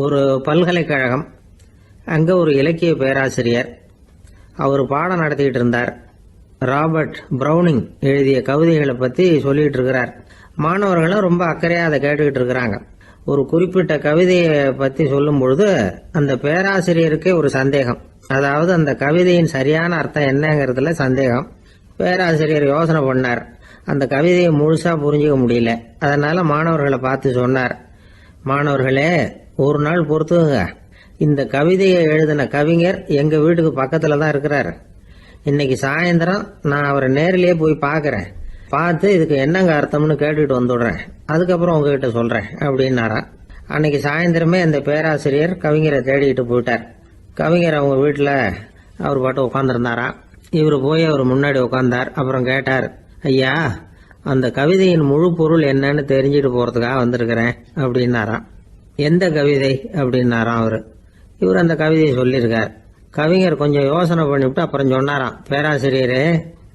ஒரு பல்கலைக்கழகம், அங்கே ஒரு இலக்கிய பேராசிரியர், அவர் பாடம் நடத்திக்கிட்டு இருந்தார். ராபர்ட் ப்ரௌனிங் எழுதிய கவிதைகளை பற்றி சொல்லிகிட்டு இருக்கிறார். மாணவர்களும் ரொம்ப அக்கறையாக அதை கேட்டுக்கிட்டு இருக்கிறாங்க. ஒரு குறிப்பிட்ட கவிதையை பற்றி சொல்லும் பொழுது அந்த பேராசிரியருக்கே ஒரு சந்தேகம். அதாவது அந்த கவிதையின் சரியான அர்த்தம் என்னங்கிறதுல சந்தேகம். பேராசிரியர் யோசனை பண்ணார். அந்த கவிதையை முழுசாக புரிஞ்சிக்க முடியல. அதனால் மாணவர்களை பார்த்து சொன்னார், மாணவர்களே, ஒரு நாள் பொறுத்துங்க. இந்த கவிதையை எழுதின கவிஞர் எங்கள் வீட்டுக்கு பக்கத்தில் தான் இருக்கிறார். இன்னைக்கு சாயந்தரம் நான் அவரை நேரிலேயே போய் பார்க்குறேன். பார்த்து இதுக்கு என்னங்க அர்த்தம்னு கேட்டுக்கிட்டு வந்துடுறேன். அதுக்கப்புறம் உங்ககிட்ட சொல்கிறேன் அப்படின்னாராம். அன்னைக்கு சாயந்தரமே அந்த பேராசிரியர் கவிஞரை தேடிக்கிட்டு போயிட்டார். கவிஞர் அவங்க வீட்டில் அவர் பாட்டு உட்காந்துருந்தாராம். இவர் போய் அவர் முன்னாடி உட்காந்தார். அப்புறம் கேட்டார், ஐயா, அந்த கவிதையின் முழு பொருள் என்னன்னு தெரிஞ்சுட்டு போகிறதுக்காக வந்திருக்கிறேன் அப்படின்னாராம். எந்த கவிதை அப்படின்னாராம் அவர். இவர் அந்த கவிதையை சொல்லியிருக்கார். கவிஞர் கொஞ்சம் யோசனை பண்ணிவிட்டு அப்புறம் சொன்னாராம், பேராசிரியரே,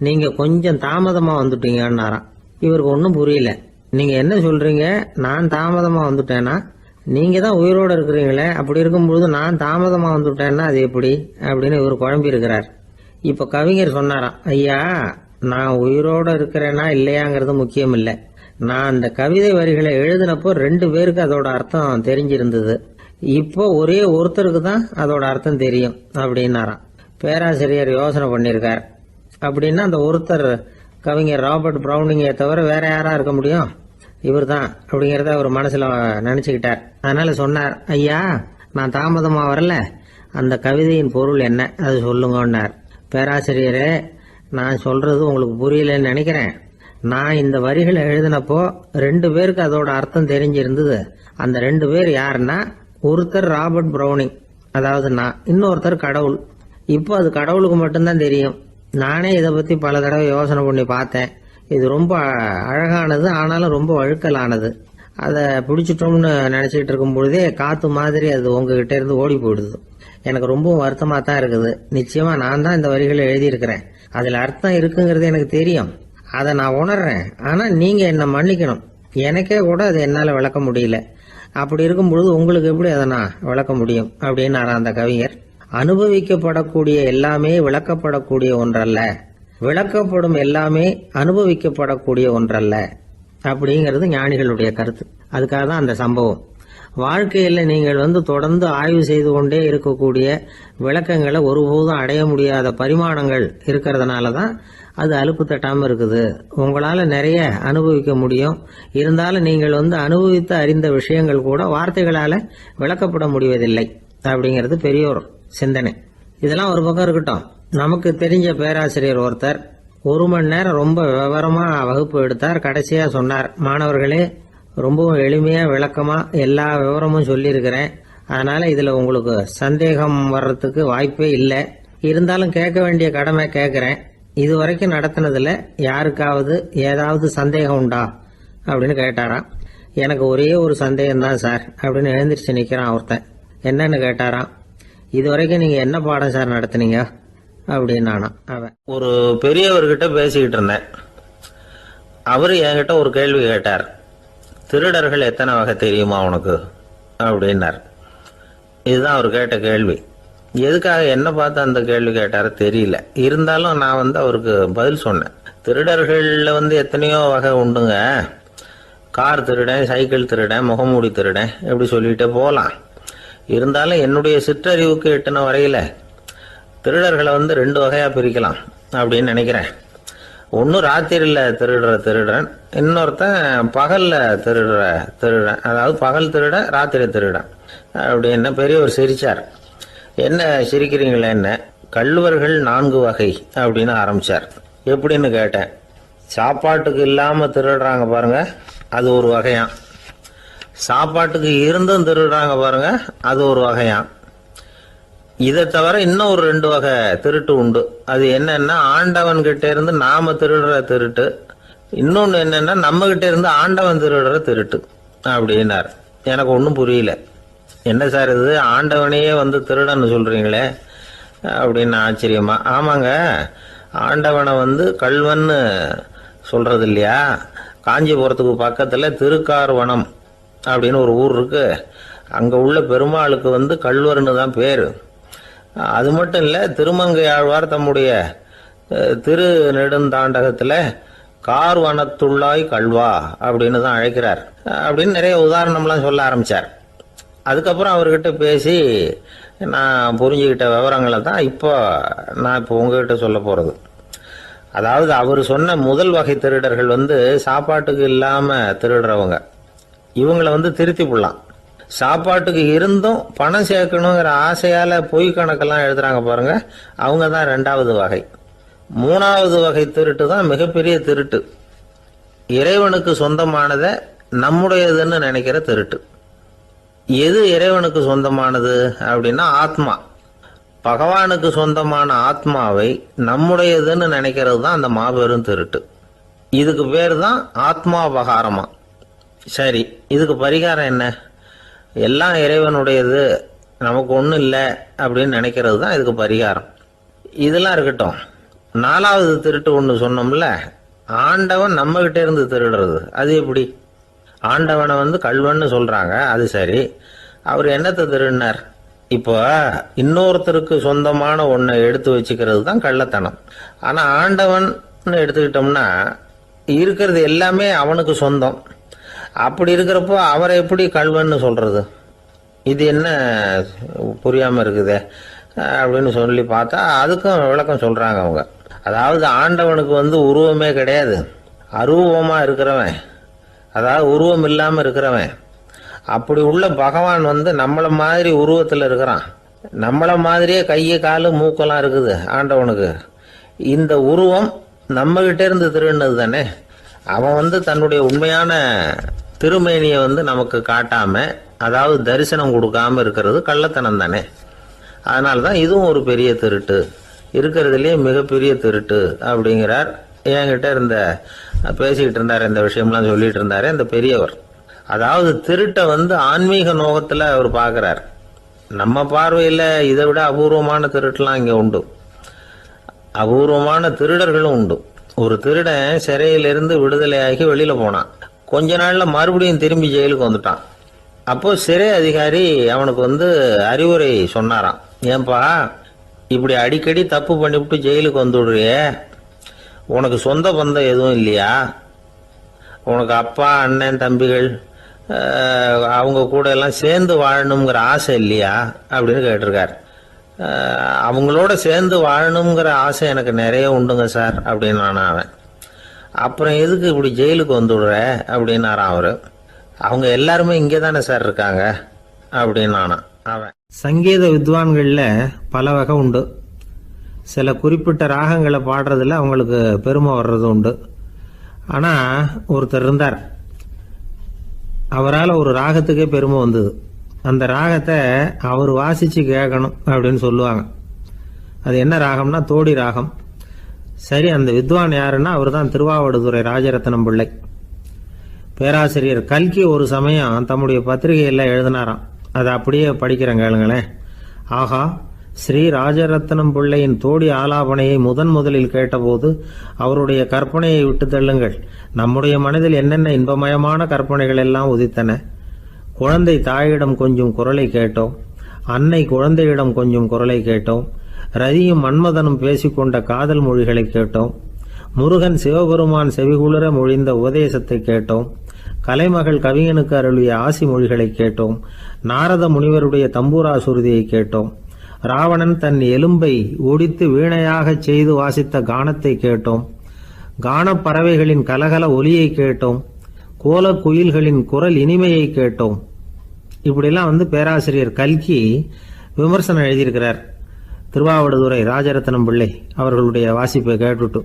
நீங்கள் கொஞ்சம் தாமதமாக வந்துட்டீங்கன்னாராம். இவருக்கு ஒன்றும் புரியல. நீங்கள் என்ன சொல்கிறீங்க? நான் தாமதமாக வந்துட்டேன்னா? நீங்கள் தான் உயிரோடு இருக்கிறீங்களே, அப்படி இருக்கும்பொழுது நான் தாமதமாக வந்துட்டேன்னா அது எப்படி அப்படின்னு இவர் குழம்பி இருக்கிறார். இப்போ கவிஞர் சொன்னாராம், ஐயா, நான் உயிரோடு இருக்கிறேன்னா இல்லையாங்கிறது முக்கியம் இல்லை. நான் அந்த கவிதை வரிகளை எழுதினப்போ 2 பேருக்கு அதோட அர்த்தம் தெரிஞ்சிருந்தது. இப்போ ஒரே ஒருத்தருக்கு தான் அதோட அர்த்தம் தெரியும் அப்படின்னாராம். பேராசிரியர் யோசனை பண்ணியிருக்கார். அப்படின்னா அந்த ஒருத்தர் கவிஞர் ராபர்ட் ப்ரௌனிங்கை தவிர வேற யாரா இருக்க முடியும்? இவர் தான் அப்படிங்கிறத அவர் மனசில் நினச்சிக்கிட்டார். அதனால சொன்னார், ஐயா, நான் தாமதமாக வரல, அந்த கவிதையின் பொருள் என்ன அது சொல்லுங்கன்னார். பேராசிரியரே, நான் சொல்றது உங்களுக்கு புரியலன்னு நினைக்கிறேன். நான் இந்த வரிகளை எழுதினப்போ 2 பேருக்கு அதோட அர்த்தம் தெரிஞ்சிருந்தது. அந்த 2 பேர் யாருன்னா, ஒருத்தர் ராபர்ட் ப்ரௌனிங், அதாவது நான், இன்னொருத்தர் கடவுள். இப்போ அது கடவுளுக்கு மட்டும்தான் தெரியும். நானே இதை பற்றி பல தடவை யோசனை பண்ணி பார்த்தேன். இது ரொம்ப அழகானது, ஆனாலும் ரொம்ப வழுக்கலானது. அதை பிடிச்சிட்டோம்னு நினச்சிக்கிட்டு இருக்கும் பொழுதே காற்று மாதிரி அது உங்ககிட்ட இருந்து ஓடி போயிடுது. எனக்கு ரொம்பவும் வருத்தமாக தான் இருக்குது. நிச்சயமாக நான் தான் இந்த வரிகளை எழுதியிருக்கிறேன். அதில் அர்த்தம் இருக்குங்கிறது எனக்கு தெரியும். அதை நான் உணர்றேன். ஆனால் நீங்கள் என்னை மன்னிக்கணும். எனக்கே கூட அதை என்னால் விளக்க முடியல. அப்படி இருக்கும் பொழுது உங்களுக்கு எப்படி அதை நான் விளக்க முடியும் அப்படின்னாரா அந்த கவிஞர். அனுபவிக்கப்படக்கூடிய எல்லாமே விளக்கப்படக்கூடிய ஒன்றல்ல, விளக்கப்படும் எல்லாமே அனுபவிக்கப்படக்கூடிய ஒன்றல்ல அப்படிங்கிறது ஞானிகளுடைய கருத்து. அதுக்காக தான் அந்த சம்பவம். வாழ்க்கையில் நீங்கள் தொடர்ந்து ஆய்வு செய்து கொண்டே இருக்கக்கூடிய விளக்கங்களை ஒருபோதும் அடைய முடியாத பரிமாணங்கள் இருக்கிறதுனால தான் அது அலுப்பு தட்டாமல் இருக்குது. உங்களால் நிறைய அனுபவிக்க முடியும். இருந்தாலும் நீங்கள் அனுபவித்து அறிந்த விஷயங்கள் கூட வார்த்தைகளால் விளக்கப்பட முடிவதில்லை அப்படிங்கிறது பெரியோர் சிந்தனை. இதெல்லாம் ஒரு பக்கம் இருக்கட்டும். நமக்கு தெரிஞ்ச பேராசிரியர் ஒருத்தர் 1 மணி நேரம் ரொம்ப விவரமாக வகுப்பு எடுத்தார். கடைசியாக சொன்னார், மாணவர்களே, ரொம்பவும் எளிமையாக விளக்கமாக எல்லா விவரமும் சொல்லியிருக்கிறேன். அதனால் இதில் உங்களுக்கு சந்தேகம் வர்றதுக்கு வாய்ப்பே இல்லை. இருந்தாலும் கேட்க வேண்டிய கடமை கேட்குறேன். இது வரைக்கும் நடத்தினதில் யாருக்காவது ஏதாவது சந்தேகம் உண்டா அப்படின்னு கேட்டாராம். எனக்கு ஒரே ஒரு சந்தேகம்தான் சார் அப்படின்னு எழுந்திரிச்சு நிற்கிறான் ஒருத்தன். என்னன்னு கேட்டாராம். இது வரைக்கும் நீங்கள் என்ன பாடம் சார் நடத்துனீங்க அப்படின்னானா அவன். ஒரு பெரியவர்கிட்ட பேசிக்கிட்டு இருந்தேன். அவர் என்கிட்ட ஒரு கேள்வி கேட்டார். திருடர்கள் எத்தனை வகை தெரியுமா உனக்கு அப்படின்னார். இதுதான் அவர் கேட்ட கேள்வி. எதுக்காக என்ன பார்த்து அந்த கேள்வி கேட்டாரு தெரியல. இருந்தாலும் நான் அவருக்கு பதில் சொன்னேன். திருடர்களில் எத்தனையோ வகை உண்டுங்க. கார் திருடன், சைக்கிள் திருடன், முகமூடி திருடன், எப்படி சொல்லிகிட்டே போகலாம். இருந்தாலும் என்னுடைய சிற்றறிவுக்கு எட்டின வரையில் திருடர்களை 2 வகையாக பிரிக்கலாம் அப்படின்னு நினைக்கிறேன். ஒன்று ராத்திரியில் திருடுற திருடன், இன்னொருத்தன் பகலில் திருடுற திருடன். அதாவது பகல் திருடன், ராத்திரி திருடன் அப்படின்னு பெரியவர் சிரிச்சார். என்ன சிரிக்கிறீங்களே? என்ன, கள்ளுவர்கள் 4 வகை அப்படின்னு ஆரம்பிச்சார். எப்படின்னு கேட்டேன். சாப்பாட்டுக்கு இல்லாமல் திருடுறாங்க பாருங்க, அது ஒரு வகையாம். சாப்பாட்டுக்கு இருந்தும் திருடுறாங்க பாருங்க, அது ஒரு வகையாம். இதை தவிர இன்னும் ஒரு 2 வகை திருட்டு உண்டு. அது என்னன்னா, ஆண்டவன் கிட்ட இருந்து நாம திருடுற திருட்டு, இன்னொன்னு என்னன்னா நம்ம கிட்ட இருந்து ஆண்டவன் திருடுற திருட்டு அப்படின்னார். எனக்கு ஒன்றும் புரியல. என்ன சார் இது, ஆண்டவனையே திருடன்னு சொல்றீங்களே அப்படின்னு ஆச்சரியமா. ஆமாங்க, ஆண்டவனை கல்வன்னு சொல்றது இல்லையா? காஞ்சிபுரத்துக்கு பக்கத்துல திருக்கார்வனம் அப்படின்னு ஒரு ஊர் இருக்கு. அங்கே உள்ள பெருமாளுக்கு கள்வர்னு தான் பேர். அது மட்டும் இல்லை, திருமங்கை ஆழ்வார் தம்முடைய திரு நெடுந்தாண்டகத்தில் கார்வனத்துள்ளாய் கல்வா அப்படின்னு தான் அழைக்கிறார். அப்படின்னு நிறைய உதாரணம்லாம் சொல்ல ஆரம்பித்தார். அதுக்கப்புறம் அவர்கிட்ட பேசி நான் புரிஞ்சுக்கிட்ட விவரங்களை தான் நான் இப்போ உங்ககிட்ட சொல்ல போகிறது. அதாவது அவர் சொன்ன முதல் வகை திருடர்கள் சாப்பாட்டுக்கு இல்லாமல் திருடுறவங்க. இவங்களை திருத்தி போடலாம். சாப்பாட்டுக்கு இருந்தும் பணம் சேர்க்கணுங்கிற ஆசையால் பொய் கணக்கெல்லாம் எழுதுறாங்க பாருங்க, அவங்க தான் 2வது வகை. 3வது வகை திருட்டு தான் மிகப்பெரிய திருட்டு. இறைவனுக்கு சொந்தமானதை நம்முடையதுன்னு நினைக்கிற திருட்டு. எது இறைவனுக்கு சொந்தமானது அப்படின்னா ஆத்மா. பகவானுக்கு சொந்தமான ஆத்மாவை நம்முடையதுன்னு நினைக்கிறது தான் அந்த மாபெரும் திருட்டு. இதுக்கு பேர் தான் ஆத்மாபகாரமா. சரி, இதுக்கு பரிகாரம் என்ன? எல்லாம் இறைவனுடையது, நமக்கு ஒன்றும் இல்லை அப்படின்னு நினைக்கிறது தான் இதுக்கு பரிகாரம். இதெல்லாம் இருக்கட்டும். 4வது திருட்டு ஒன்று சொன்னோம்ல, ஆண்டவன் நம்மகிட்ட இருந்து திருடுறது. அது எப்படி? ஆண்டவனை கள்வன்னு சொல்றாங்க, அது சரி. அவர் என்னத்தை திருடினார்? இப்போ இன்னொருத்தருக்கு சொந்தமான ஒன்றை எடுத்து வச்சுக்கிறது தான் கள்ளத்தனம். ஆனா ஆண்டவன் எடுத்துக்கிட்டோம்னா இருக்கிறது எல்லாமே அவனுக்கு சொந்தம். அப்படி இருக்கிறப்போ அவரை எப்படி கள்வன்னு சொல்றது? இது என்ன புரியாம இருக்குதே அப்படின்னு சொல்லி பார்த்தா அதுக்கும் விளக்கம் சொல்றாங்க அவங்க. அதாவது ஆண்டவனுக்கு உருவமே கிடையாது, அரூபமா இருக்கிறவன், அதாவது உருவம் இல்லாமல் இருக்கிறவன். அப்படி உள்ள பகவான் நம்மளை மாதிரி உருவத்தில் இருக்கிறான். நம்மளை மாதிரியே கையை காலு மூக்கெல்லாம் இருக்குது ஆண்டவனுக்கு. இந்த உருவம் நம்மகிட்ட இருந்து திருடினது தானே. அவன் தன்னுடைய உண்மையான திருமேனியை நமக்கு காட்டாம, அதாவது தரிசனம் கொடுக்காம இருக்கிறது கள்ளத்தனம் தானே. அதனால தான் இதுவும் ஒரு பெரிய திருட்டு, இருக்கிறதுலேயே மிகப்பெரிய திருட்டு அப்படிங்கிறார். என்கிட்ட பேசிக்கிட்டு இருந்தார், இந்த விஷயம்லாம் சொல்லிட்டு இருந்தாரு இந்த பெரியவர். அதாவது திருட்டை ஆன்மீக நோகத்தில் அவர் பார்க்குறார். நம்ம பார்வையில் இதை விட அபூர்வமான திருட்டுலாம் இங்கே உண்டு, அபூர்வமான திருடர்களும் உண்டு. ஒரு திருடன் சிறையிலிருந்து விடுதலையாகி வெளியில் போனான். கொஞ்ச நாளில் மறுபடியும் திரும்பி ஜெயிலுக்கு வந்துட்டான். அப்போ சிறை அதிகாரி அவனுக்கு அறிவுரை சொன்னாராம். ஏன்பா இப்படி அடிக்கடி தப்பு பண்ணிவிட்டு ஜெயிலுக்கு வந்துடுறியே, உனக்கு சொந்த பந்தம் எதுவும் இல்லையா? உனக்கு அப்பா அண்ணன் தம்பிகள் அவங்க கூட எல்லாம் சேர்ந்து வாழணுங்கிற ஆசை இல்லையா அப்படின்னு கேட்டிருக்கார். அவங்களோட சேர்ந்து வாழணுங்கிற ஆசை எனக்கு நிறைய உண்டுங்க சார் அப்படின்னு அவன். அப்புறம் எதுக்கு இப்படி ஜெயிலுக்கு வந்துடுற அப்படின்னாரான் அவரு. அவங்க எல்லாருமே இங்கே தானே சார் இருக்காங்க அப்படின்னு அவன். சங்கீத வித்வான்கள்ல பல வகை உண்டு. சில குறிப்பிட்ட ராகங்களை பாடுறதுல அவங்களுக்கு பெருமை வர்றது உண்டு. ஆனால் ஒருத்தர் இருந்தார், அவரால் ஒரு ராகத்துக்கே பெருமை வந்தது. அந்த ராகத்தை அவர் வாசித்து கேட்கணும் அப்படின்னு சொல்லுவாங்க. அது என்ன ராகம்னா தோடி ராகம். சரி, அந்த வித்வான் யாருன்னா அவர் தான் திருவாவடுதுறை ராஜரத்னம் பிள்ளை. பேராசிரியர் கல்கி ஒரு சமயம் தம்முடைய பத்திரிகையில் எழுதினாராம். அதை அப்படியே படிக்கிறேன் கேளுங்களேன். ஆகா, ஸ்ரீ ராஜரத்னம் பிள்ளையின் தோடி ஆலாபனையை முதலில் கேட்டபோது அவருடைய கற்பனையை விட்டு தள்ளுங்கள். நம்முடைய மனதில் என்னென்ன இன்பமயமான கற்பனைகள் எல்லாம் உதித்தன. குழந்தை தாயிடம் கொஞ்சம் குரலை கேட்டோம், அன்னை குழந்தையிடம் கொஞ்சம் குரலை கேட்டோம், ரதியும் மன்மதனும் பேசிக்கொண்ட காதல் மொழிகளை கேட்டோம், முருகன் சிவபெருமான் செவிகுளிர மொழிந்த உபதேசத்தை கேட்டோம், கலைமகள் கவிஞனுக்கு அருளிய ஆசி மொழிகளை கேட்டோம், நாரத முனிவருடைய தம்பூரா சுருதியை கேட்டோம், ராவணன் தன் எலும்பை ஒடித்து வீணையாகச் செய்து வாசித்த கானத்தை கேட்டோம், கானப் பறவைகளின் கலகல ஒலியை கேட்டோம், கோலக் குயில்களின் குரல் இனிமையை கேட்டோம். இப்படிலாம் பேராசிரியர் கல்கி விமர்சனம் எழுதியிருக்கிறார். திருவாவடுதுறை ராஜரத்னம் பிள்ளை அவர்களுடைய வாசிப்பை கேட்டுட்டு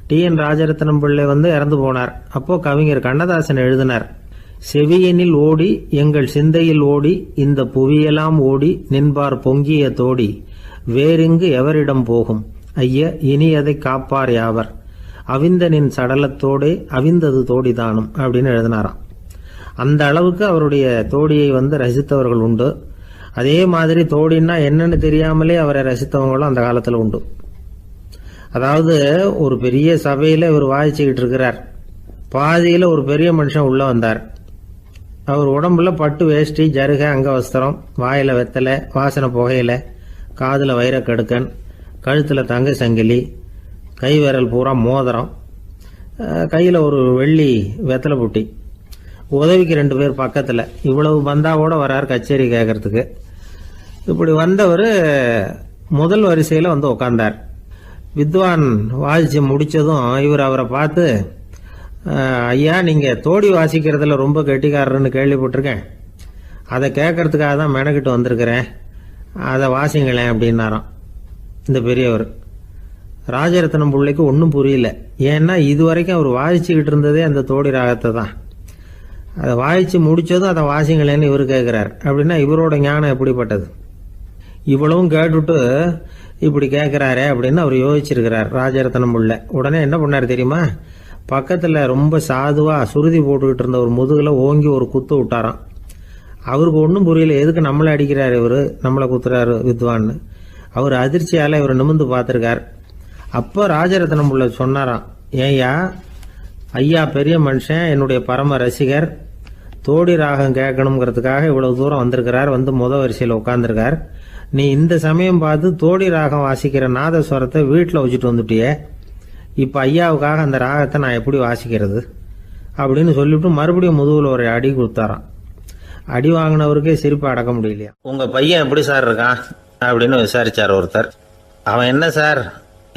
டி.என். ராஜரத்னம் பிள்ளை இறந்து போனார். அப்போ கவிஞர் கண்ணதாசன் எழுதினார், செவியனில் ஓடி எங்கள் சிந்தையில் ஓடி இந்த புவியெல்லாம் ஓடி நின்பார் பொங்கிய தோடி வேறிங்கு எவரிடம் போகும் ஐய இனி அதை காப்பார் யாவர் அவிந்தனின் சடலத்தோடே அவிந்தது தோடிதானும் அப்படின்னு எழுதினாராம். அந்த அளவுக்கு அவருடைய தோடியை ரசித்தவர்கள் உண்டு. அதே மாதிரி தோடின்னா என்னன்னு தெரியாமலே அவரை ரசித்தவங்களும் அந்த காலத்தில் உண்டு. அதாவது ஒரு பெரிய சபையில் இவர் வாசிச்சுக்கிட்டு இருக்கிறார். பாதியில் ஒரு பெரிய மனுஷன் உள்ள வந்தார். அவர் உடம்புல பட்டு வேஷ்டி, ஜருகை, அங்கவஸ்திரம், வாயில வெத்தலை, வாசனை புகையில, காதில் வைரக்கடுக்கன், கழுத்தில் தங்க சங்கிலி, கை விரல் பூரா மோதிரம், கையில் ஒரு வெள்ளி வெத்தலை புட்டி, உதவிக்கு 2 பேர் பக்கத்தில். இவ்வளவு பந்தாவோட வரார் கச்சேரி கேட்கறதுக்கு. இப்படி வந்தவர் முதல் வரிசையில் வந்து உட்கார்ந்தார். வித்வான் வாசித்து முடித்ததும் இவர் அவரை பார்த்து, ஐயா, நீங்கள் தோடி வாசிக்கிறதுல ரொம்ப கெட்டிக்காரர்னு கேள்விப்பட்டிருக்கேன், அதை கேட்கறதுக்காக தான் மெனக்கிட்டு வந்திருக்கிறேன், அதை வாசிங்களேன் அப்படின்னாராம் இந்த பெரியவர். ராஜரத்னம் பிள்ளைக்கு ஒன்றும் புரியல. ஏன்னா இது வரைக்கும் அவர் வாசிச்சுக்கிட்டு இருந்ததே அந்த தோடி ராகத்தை தான். அதை வாசித்து முடித்ததும் அதை வாசிங்களேன்னு இவர் கேட்குறார். அப்படின்னா இவரோட ஞானம் எப்படிப்பட்டது? இவ்வளவும் கேட்டுட்டு இப்படி கேட்குறாரே அப்படின்னு அவர் யோசிச்சிருக்கிறார் ராஜரத்னம் பிள்ளை. உடனே என்ன பண்ணார் தெரியுமா? பக்கத்தில் ரொம்ப சாதுவாக சுருதி போட்டுக்கிட்டு இருந்த ஒரு முதுகில் ஓங்கி ஒரு குத்து விட்டாராம். அவருக்கு ஒன்றும் புரியல, எதுக்கு நம்மளை அடிக்கிறார் இவர், நம்மளை குத்துறாரு வித்வான்னு. அவர் அதிர்ச்சியால் இவர் நிமிர்ந்து பார்த்துருக்கார். அப்போ ராஜரத்னம் பிள்ளை சொன்னாராம், ஏய்யா, ஐயா பெரிய மனுஷன், என்னுடைய பரம ரசிகர், தோடி ராகம் கேட்கணுங்கிறதுக்காக இவ்வளவு தூரம் வந்திருக்கிறார், வந்து வரிசையில் உட்காந்துருக்கார். நீ இந்த சமயம் பார்த்து தோடி ராகம் வாசிக்கிற நாதஸ்வரத்தை வீட்டில் வச்சுட்டு வந்துட்டியே, இப்போ ஐயாவுக்காக அந்த ராகத்தை நான் எப்படி வாசிக்கிறது அப்படின்னு சொல்லிவிட்டு மறுபடியும் முதுகில் ஒரு அடி கொடுத்தாராம். அடி வாங்கினவருக்கே சிரிப்பு அடக்க முடியலையா. உங்க பையன் எப்படி சார் இருக்கான் அப்படின்னு விசாரிச்சார் ஒருத்தர். அவன் என்ன சார்,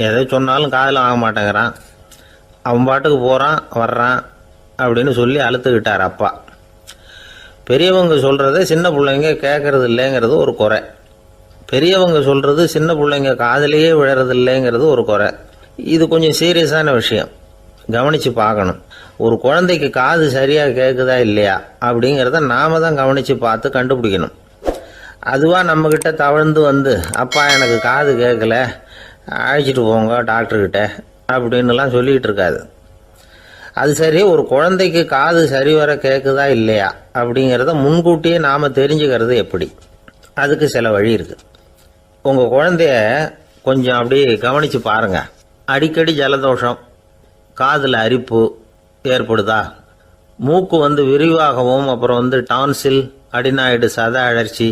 எதை சொன்னாலும் காதில் வாங்க மாட்டேங்கிறான், அவன் பாட்டுக்கு போகிறான் வர்றான் அப்படின்னு சொல்லி அழுத்துக்கிட்டார் அப்பா. பெரியவங்க சொல்கிறத சின்ன பிள்ளைங்க கேட்கறது இல்லைங்கிறது ஒரு குறை, பெரியவங்க சொல்கிறது சின்ன பிள்ளைங்க காதிலேயே விழறது இல்லைங்கிறது ஒரு குறை. இது கொஞ்சம் சீரியஸான விஷயம், கவனித்து பார்க்கணும். ஒரு குழந்தைக்கு காது சரியாக கேட்குதா இல்லையா அப்படிங்கிறத நாம தான் கவனித்து பார்த்து கண்டுபிடிக்கணும். அதுவாக நம்மக்கிட்ட தவழ்ந்து வந்து, அப்பா எனக்கு காது கேட்கல, அழைச்சிட்டு போங்க டாக்டர்கிட்ட அப்படின்னுலாம் சொல்லிகிட்டு இருக்காது. அது சரி, ஒரு குழந்தைக்கு காது சரிவர கேட்குதா இல்லையா அப்படிங்கிறத முன்கூட்டியே நாம் தெரிஞ்சுக்கிறது எப்படி? அதுக்கு சில வழி இருக்குது. உங்கள் குழந்தைய கொஞ்சம் அப்படியே கவனித்து பாருங்கள். அடிக்கடி ஜலதோஷம், காதில் அரிப்பு ஏற்படுதா, மூக்கு வந்து விரிவாகவும், அப்புறம் டான்சில், அடினாய்டு, சத அழற்சி,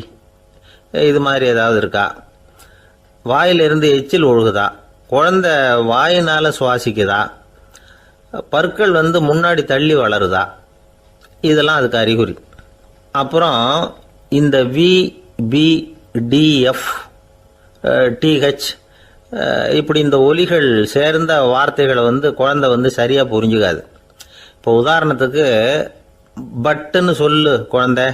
இது மாதிரி ஏதாவது இருக்கா, வாயிலிருந்து எச்சில் ஒழுகுதா, குழந்தை வாயினால் சுவாசிக்குதா, பற்கள் முன்னாடி தள்ளி வளருதா, இதெல்லாம் அதுக்கு அறிகுறி. அப்புறம் இந்த VBDF TH இப்படி இந்த ஒலிகள் சேர்ந்த வார்த்தைகளை குழந்தை சரியாக புரிஞ்சுக்காது. இப்போ உதாரணத்துக்கு பட்டுன்னு சொல்லு குழந்தை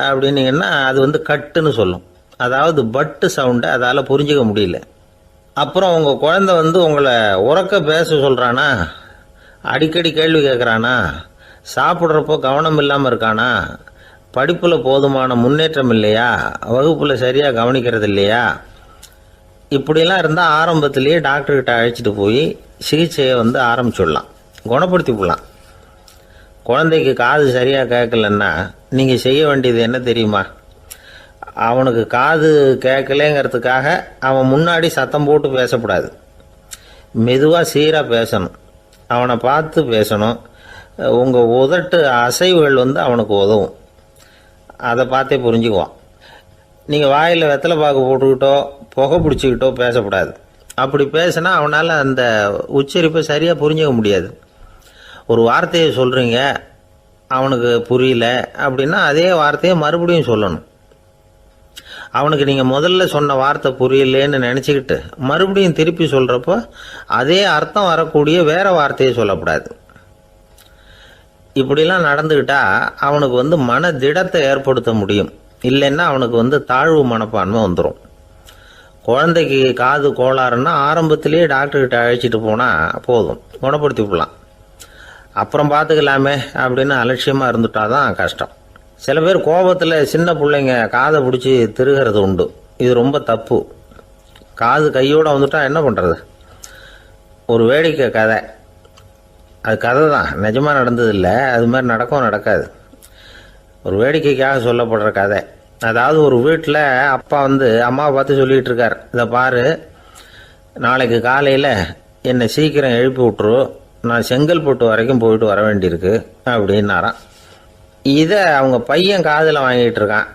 அப்படின்னீங்கன்னா அது கட்டுன்னு சொல்லும். அதாவது பட்டு சவுண்டை அதால் புரிஞ்சுக்க முடியல. அப்புறம் உங்கள் குழந்தை உங்களை உறக்க பேச சொல்கிறானா, அடிக்கடி கேள்வி கேட்குறானா, சாப்பிட்றப்போ கவனம் இல்லாமல் இருக்கானா, படிப்பில் போதுமான முன்னேற்றம் இல்லையா, வகுப்பில் சரியாக கவனிக்கிறது இல்லையா, இப்படிலாம் இருந்தால் ஆரம்பத்திலேயே டாக்டர்கிட்ட அழைச்சிட்டு போய் சிகிச்சையை ஆரம்பிச்சுடலாம், குணப்படுத்தி விடலாம். குழந்தைக்கு காது சரியாக கேட்கலன்னா நீங்கள் செய்ய வேண்டியது என்ன தெரியுமா? அவனுக்கு காது கேட்கலேங்கிறதுக்காக அவன் முன்னாடி சத்தம் போட்டு பேசக்கூடாது. மெதுவாக சீராக பேசணும், அவனை பார்த்து பேசணும். உங்கள் உதட்டு அசைவுகள் அவனுக்கு உதவும், அதை பார்த்தே புரிஞ்சுக்குவான். நீங்கள் வாயில் வெத்தலை பாக்கு போட்டுக்கிட்டோ புகை பிடிச்சிக்கிட்டோ பேசக்கூடாது. அப்படி பேசினா அவனால் அந்த உச்சரிப்பை சரியாக புரிஞ்சுக்க முடியாது. ஒரு வார்த்தையை சொல்கிறீங்க, அவனுக்கு புரியல அப்படின்னா அதே வார்த்தையை மறுபடியும் சொல்லணும். அவனுக்கு நீங்கள் முதல்ல சொன்ன வார்த்தை புரியலேன்னு நினச்சிக்கிட்டு மறுபடியும் திருப்பி சொல்கிறப்போ அதே அர்த்தம் வரக்கூடிய வேற வார்த்தையை சொல்லக்கூடாது. இப்படிலாம் நடந்துக்கிட்டா அவனுக்கு மன திடத்தை ஏற்படுத்த முடியும். இல்லைன்னா அவனுக்கு தாழ்வு மனப்பான்மை வந்துடும். குழந்தைக்கு காது கோளாறுன்னா ஆரம்பத்திலேயே டாக்டர்கிட்ட அழைச்சிட்டு போனால் போதும், குணப்படுத்தி விடலாம். அப்புறம் பார்த்துக்கலாமே அப்படின்னு அலட்சியமாக இருந்துட்டாதான் கஷ்டம். சில பேர் கோபத்தில் சின்ன பிள்ளைங்க காதை பிடிச்சி திருகிறது உண்டு. இது ரொம்ப தப்பு. காது கையோடு வந்துட்டா என்ன பண்ணுறது? ஒரு வேடிக்கை கதை, அது கதை தான், நிஜமாக நடந்ததில்லை, அது மாதிரி நடக்கவும் நடக்காது. ஒரு வேடிக்கைக்காக சொல்லப்படுற கதை. அதாவது ஒரு வீட்டில் அப்பா அம்மாவை பார்த்து சொல்லிகிட்டு இருக்கார், இதை பாரு, நாளைக்கு காலையில் என்னை சீக்கிரம் எழுப்பி விட்டுரு, நான் செங்கல்பட்டு வரைக்கும் போயிட்டு வர வேண்டியிருக்கு அப்படின்னாராம். இதை அவங்க பையன் காதில் வாங்கிட்டு இருக்கான்.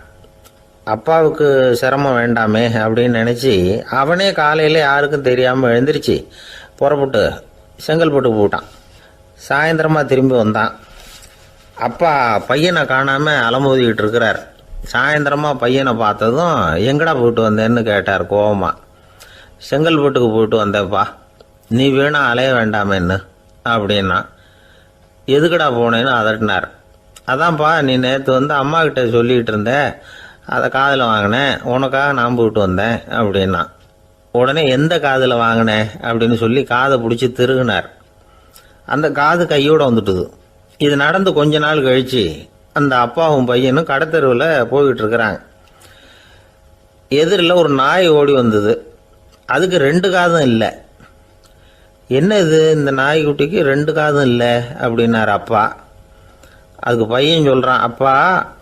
அப்பாவுக்கு சிரமம் வேண்டாமே அப்படின்னு நினச்சி அவனே காலையில் யாருக்கும் தெரியாமல் எழுந்திரிச்சு புறப்பட்டு செங்கல்பட்டுக்கு போட்டான். சாயந்தரமாக திரும்பி வந்தான். அப்பா பையனை காணாமல் அலமோதிக்கிட்டு இருக்கிறார். சாயந்தரமாக பையனை பார்த்ததும் எங்கடா போயிட்டு வந்தேன்னு கேட்டார் கோவமா. செங்கல்பட்டுக்கு போயிட்டு வந்தேப்பா, நீ வேணா அலைய வேண்டாமேன்னு அப்படின்னா. எதுக்கடா போனேன்னு அதட்டினார். அதான்ப்பா நீ நேற்று வந்து அம்மா கிட்ட சொல்லிகிட்டு இருந்த, அதை காதில் வாங்கினேன், உனக்காக நான் போயிட்டு வந்தேன் அப்படின்னா. உடனே எந்த காதில் வாங்கினேன் அப்படின்னு சொல்லி காதை பிடிச்சி திருகினார். அந்த காது கையோடு வந்துட்டுது. இது நடந்து கொஞ்ச நாள் கழித்து அந்த அப்பாவும் பையனும் கடத்தெருவில் போய்கிட்டு இருக்கிறாங்க. எதிரில் ஒரு நாய் ஓடி வந்தது. அதுக்கு 2 காதும் இல்லை. என்ன இது, இந்த நாய்க்குட்டிக்கு 2 காதும் இல்லை அப்படின்னார் அப்பா. அதுக்கு பையன் சொல்கிறான், அப்பா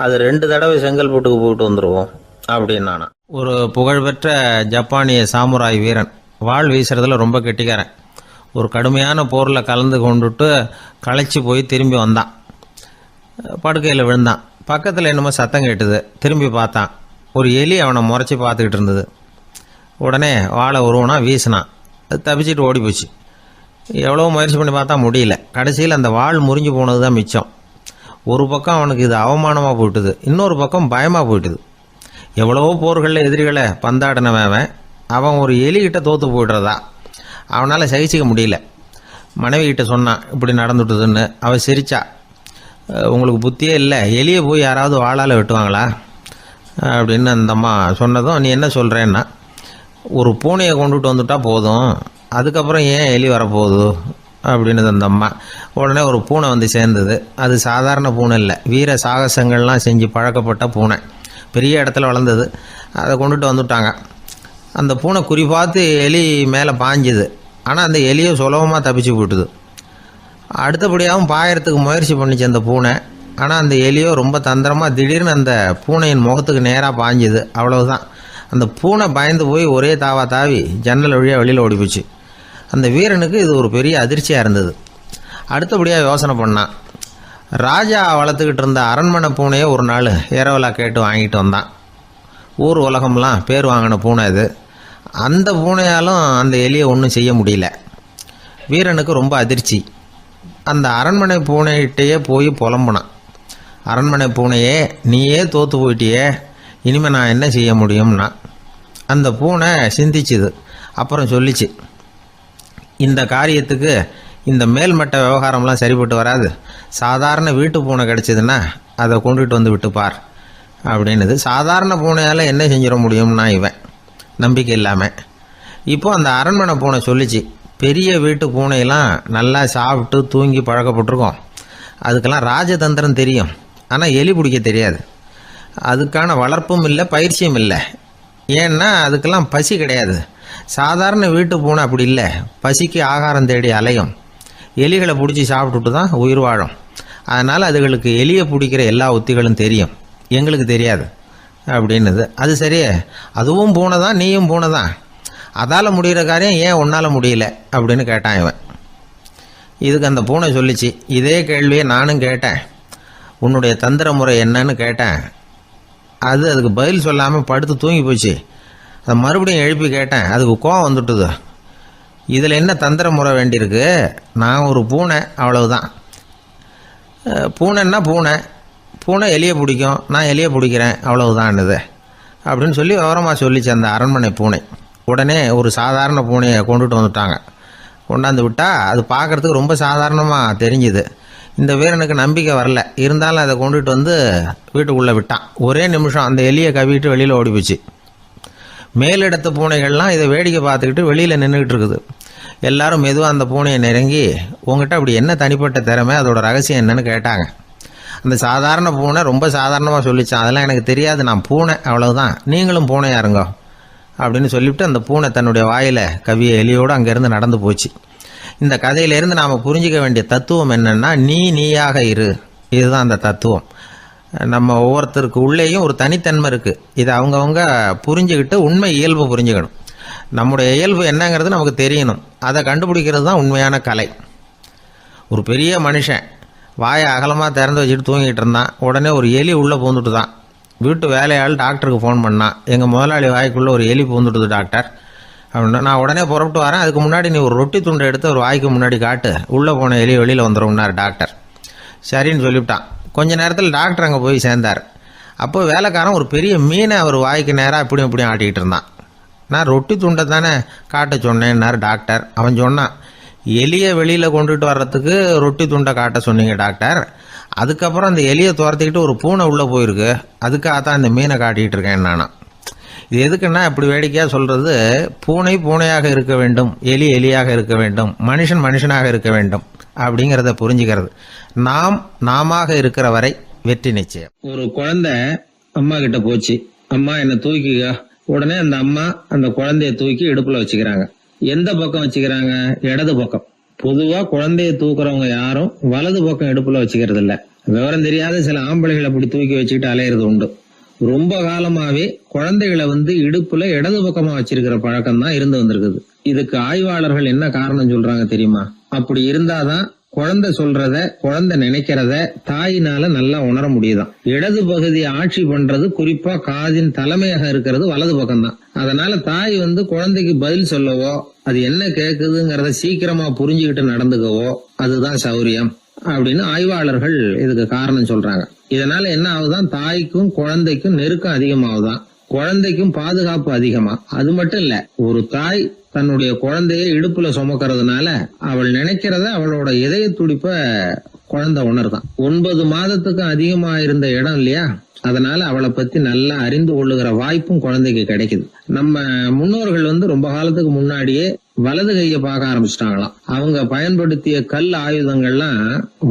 அது 2 தடவை செங்கல்பட்டுக்கு போயிட்டு வந்துடுவோம் அப்படின்னானா. ஒரு புகழ்பெற்ற ஜப்பானிய சாமுராய் வீரன், வாள் வீசுறதுல ரொம்ப கெட்டிக்காரன். ஒரு கடுமையான போரில் கலந்து கொண்டுட்டு களைச்சி போய் திரும்பி வந்தான். படுக்கையில் விழுந்தான். பக்கத்தில் என்னமோ சத்தம் கேட்டுது. திரும்பி பார்த்தான். ஒரு எலி அவனை முறைச்சி பார்த்துக்கிட்டு இருந்தது. உடனே வாழை உருவனா வீசினான். அது தப்பிச்சிட்டு ஓடி போச்சு. எவ்வளோ முயற்சி பண்ணி பார்த்தா முடியல. கடைசியில் அந்த வாள் முறிஞ்சு போனது தான் மிச்சம். ஒரு பக்கம் அவனுக்கு இது அவமானமாக போயிட்டுது, இன்னொரு பக்கம் பயமாக போயிட்டுது. எவ்வளவோ போர்களில் எதிரிகளை பந்தாடினவன் அவன் ஒரு எலிகிட்ட தோற்று போய்டுறதா அவனால் சகிச்சிக்க முடியல. மனைவி கிட்ட சொன்னான் இப்படி நடந்துட்டுதுன்னு. அவள் சிரிச்சா. உங்களுக்கு புத்தியே இல்லை, எலியை போய் யாராவது வாளால் வெட்டுவாங்களா அப்படின்னு அந்த அம்மா சொன்னதும், நீ என்ன சொல்கிறேன்னா, ஒரு பூனையை கொண்டுட்டு வந்துட்டா போதும், அதுக்கப்புறம் ஏன் எலி வரப்போகுது அப்படின்னு அந்த அம்மா. உடனே ஒரு பூனை வந்து சேர்ந்தது. அது சாதாரண பூனை இல்லை, வீர சாகசங்கள்லாம் செஞ்சு பழக்கப்பட்ட பூனை. பெரிய இடத்துல வளர்ந்தது. அதை கொண்டுட்டு வந்துட்டாங்க. அந்த பூனை குறி பார்த்து எலி மேலே பாஞ்சுது. ஆனால் அந்த எலியை சுலபமாக தப்பிச்சு போட்டுது. அடுத்தபடியாகவும் பாயறதுக்கு முயற்சி பண்ணிச்சு அந்த பூனை. ஆனால் அந்த எலியோ ரொம்ப தந்திரமாக திடீர்னு அந்த பூனையின் முகத்துக்கு நேராக பாஞ்சுது. அவ்வளவுதான். அந்த பூனை பயந்து போய் ஒரே தாவி ஜன்னல் வழியாக வெளியில் ஓடி போச்சு. அந்த வீரனுக்கு இது ஒரு பெரிய அதிர்ச்சியாக இருந்தது. அடுத்தபடியாக யோசனை பண்ணான். ராஜா வளர்த்துக்கிட்டு இருந்த அரண்மனை பூனையை ஒரு நாள் இரவலா கேட்டு வாங்கிட்டு வந்தான். ஊர் உலகம்லாம் பேர் வாங்கின பூனை இது. அந்த பூனையாலும் அந்த எலியை ஒன்றும் செய்ய முடியல. வீரனுக்கு ரொம்ப அதிர்ச்சி. அந்த அரண்மனை பூனைகிட்டையே போய் புலம்புனான். அரண்மனை பூனையே, நீயே தோற்று போயிட்டியே, இனிமேல் நான் என்ன செய்ய முடியும்னா. அந்த பூனை சிந்திச்சுது. அப்புறம் சொல்லிச்சு, இந்த காரியத்துக்கு இந்த மேல்மட்ட விவகாரம்லாம் சரிப்பட்டு வராது. சாதாரண வீட்டு பூனை கிடச்சிதுன்னா அதை கொண்டுகிட்டு வந்து விட்டுப்பார் அப்படின்னுது. சாதாரண பூனையால் என்ன செஞ்சிட முடியும்னா இவன் நம்பிக்கை இல்லாமல். இப்போது அந்த அரண்மனை பூனை சொல்லிச்சு, பெரிய வீட்டு பூனையெல்லாம் நல்லா சாப்பிட்டு தூங்கி பழக்கப்பட்டிருக்கோம். அதுக்கெல்லாம் ராஜதந்திரம் தெரியும், ஆனால் எலி பிடிக்க தெரியாது. அதுக்கான வளர்ப்பும் இல்லை, பயிற்சியும் இல்லை. ஏன்னா அதுக்கெல்லாம் பசி கிடையாது. சாதாரண வீட்டு பூனை அப்படி இல்லை, பசிக்கு ஆகாரம் தேடி அலையும். எலிகளை பிடிச்சி சாப்பிட்டுட்டு தான் உயிர் வாழும். அதனால் அதுகளுக்கு எலியை பிடிக்கிற எல்லா உத்திகளும் தெரியும், எங்களுக்கு தெரியாது அப்படின்னுது. அது சரியே, அதுவும் பூனை தான், நீயும் பூனை தான், அதால் முடிகிற காரியம் ஏன் உன்னால் முடியல அப்படின்னு கேட்டான் இவன். இதுக்கு அந்த பூனை சொல்லிச்சு, இதே கேள்வியை நானும் கேட்டேன், உன்னுடைய தந்திர முறை என்னன்னு கேட்டேன். அதுக்கு பதில் சொல்லாமல் படுத்து தூங்கி போச்சு. அதை மறுபடியும் எழுப்பி கேட்டேன், அதுக்கு கோவம் வந்துட்டுது. இதில் என்ன தந்திர முறை வேண்டியிருக்கு, நான் ஒரு பூனை அவ்வளவுதான். பூனைன்னா பூனை, பூனை எலியை பிடிக்கும், நான் எலியை பிடிக்கிறேன் அவ்வளவுதான்னுது அப்படின்னு சொல்லி விவரமாக சொல்லிச்சு அந்த அரண்மனை பூனை. உடனே ஒரு சாதாரண பூனையை கொண்டுட்டு வந்துட்டாங்க. கொண்டாந்து விட்டால் அது பார்க்குறதுக்கு ரொம்ப சாதாரணமாக தெரிஞ்சுது. இந்த வீரனுக்கு நம்பிக்கை வரல. இருந்தாலும் அதை கொண்டுட்டு வந்து வீட்டுக்குள்ளே விட்டான். ஒரே நிமிஷம் அந்த எலியை கவிட்டு வெளியில் ஓடி போச்சு. மேலிடத்து பூனைகள்லாம் இதை வேடிக்கை பார்த்துக்கிட்டு வெளியில் நின்றுக்கிட்டு இருக்குது. எல்லாரும் மெதுவாக அந்த பூனையை நெருங்கி, உங்ககிட்ட அப்படி என்ன தனிப்பட்ட திறமை, அதோட ரகசியம் என்னன்னு கேட்டாங்க. அந்த சாதாரண பூனை ரொம்ப சாதாரணமாக சொல்லிச்சான், அதெல்லாம் எனக்கு தெரியாது, நான் பூனை அவ்வளவுதான், நீங்களும் பூனையா இருங்க அப்படின்னு சொல்லிவிட்டு அந்த பூனை தன்னுடைய வாயில் கவிய எலியோடு அங்கேருந்து நடந்து போச்சு. இந்த கதையிலேருந்து நாம் புரிஞ்சிக்க வேண்டிய தத்துவம் என்னென்னா, நீயாக இரு. இதுதான் அந்த தத்துவம். நம்ம ஒவ்வொருத்தருக்கு உள்ளேயும் ஒரு தனித்தன்மை இருக்குது. இதை அவங்கவுங்க புரிஞ்சுக்கிட்டு உண்மை இயல்பு புரிஞ்சுக்கணும். நம்முடைய இயல்பு என்னங்கிறது நமக்கு தெரியணும். அதை கண்டுபிடிக்கிறது தான் உண்மையான கலை. ஒரு பெரிய மனுஷன் வாயை அகலமாக திறந்து வச்சுட்டு தூங்கிட்டு இருந்தான். உடனே ஒரு எலி உள்ளே பூந்துட்டு தான். வீட்டு வேலையாள் டாக்டருக்கு ஃபோன் பண்ணான். எங்கள் முதலாளி வாய்க்குள்ளே ஒரு எலி பூந்துட்டுது டாக்டர் அப்படின்னா. நான் உடனே புறப்பட்டு வரேன், அதுக்கு முன்னாடி நீ ஒரு ரொட்டி துண்டை எடுத்து ஒரு வாய்க்கு முன்னாடி காட்டு, உள்ளே போன எலி வெளியில் வந்துடும்னார் டாக்டர். சரின்னு சொல்லிவிட்டான். கொஞ்ச நேரத்தில் டாக்டர் அங்கே போய் சேர்ந்தார். அப்போ வேலைக்காரன் ஒரு பெரிய மீனை அவர் வாய்க்கு நேராக இப்படியும் இப்படியும் ஆட்டிக்கிட்டு இருந்தான். நான் ரொட்டி துண்டை தானே காட்ட சொன்னேன்னார் டாக்டர். அவன் சொன்னான், எலியை வெளியில் கொண்டுட்டு வர்றதுக்கு ரொட்டி துண்டை காட்ட சொன்னீங்க டாக்டர், அதுக்கப்புறம் அந்த எலியை துரத்திக்கிட்டு ஒரு பூனை உள்ளே போயிருக்கு, அதுக்காக தான் இந்த மீனை காட்டிகிட்டு இருக்கேன் நானும். இது எதுக்குன்னா இப்படி வேடிக்கையாக சொல்கிறது, பூனை பூனையாக இருக்க வேண்டும், எலி எலியாக இருக்க வேண்டும், மனுஷன் மனுஷனாக இருக்க வேண்டும் அப்படிங்கிறத புரிஞ்சுக்கிறது. நாம் நாமாக இருக்கிற வரை வெற்றி நிச்சயம். ஒரு குழந்தை அம்மா கிட்ட போச்சு, அம்மா என்னை தூக்கிக்க. உடனே அந்த அம்மா அந்த குழந்தைய தூக்கி இடுப்புல வச்சுக்கிறாங்க. எந்த பக்கம் வச்சுக்கிறாங்க? இடது பக்கம். பொதுவா குழந்தைய தூக்குறவங்க யாரும் வலது பக்கம் இடுப்புல வச்சுக்கிறது இல்ல. விவரம் தெரியாத சில ஆம்பளைகளை அப்படி தூக்கி வச்சுக்கிட்டு அலையிறது உண்டு. ரொம்ப காலமாவே குழந்தைகளை இடுப்புல இடது பக்கமா வச்சிருக்கிற பழக்கம் தான் இருந்து வந்திருக்குது. இதுக்கு ஆய்வாளர்கள் என்ன காரணம் சொல்றாங்க தெரியுமா? அப்படி இருந்தாதான் குழந்தை சொல்றத, குழந்தை நினைக்கிறத தாயினால நல்லா உணர முடியுதாம். இடது பகுதி ஆட்சி பண்றது, குறிப்பா காதின் தலைமையாக இருக்கிறது வலது பக்கம் தான். அதனால தாய் குழந்தைக்கு பதில் சொல்லவோ, அது என்ன கேக்குதுங்கிறத சீக்கிரமா புரிஞ்சுக்கிட்டு நடந்துக்கவோ அதுதான் சௌரியம் அப்படின்னு ஆய்வாளர்கள் இதுக்கு காரணம் சொல்றாங்க. இதனால என்ன ஆகுதான், தாய்க்கும் குழந்தைக்கும் நெருக்கம் அதிகமாகுதான், குழந்தைக்கும் பாதுகாப்பு அதிகமா. அது மட்டும் இல்ல, ஒரு தாய் தன்னுடைய குழந்தைய இடுப்புல சுமக்கிறதுனால அவள் நினைக்கிறத, அவளோட இதய துடிப்ப குழந்தை உணர்தான். 9 மாதத்துக்கும் அதிகமா இருந்த இடம் இல்லையா, அதனால அவளை பத்தி நல்லா அறிந்து கொள்ளுகிற வாய்ப்பும் குழந்தைக்கு கிடைக்குது. நம்ம முன்னோர்கள் ரொம்ப காலத்துக்கு முன்னாடியே வலது கையை பார்க்க ஆரம்பிச்சிட்டாங்களாம். அவங்க பயன்படுத்திய கல் ஆயுதங்கள்லாம்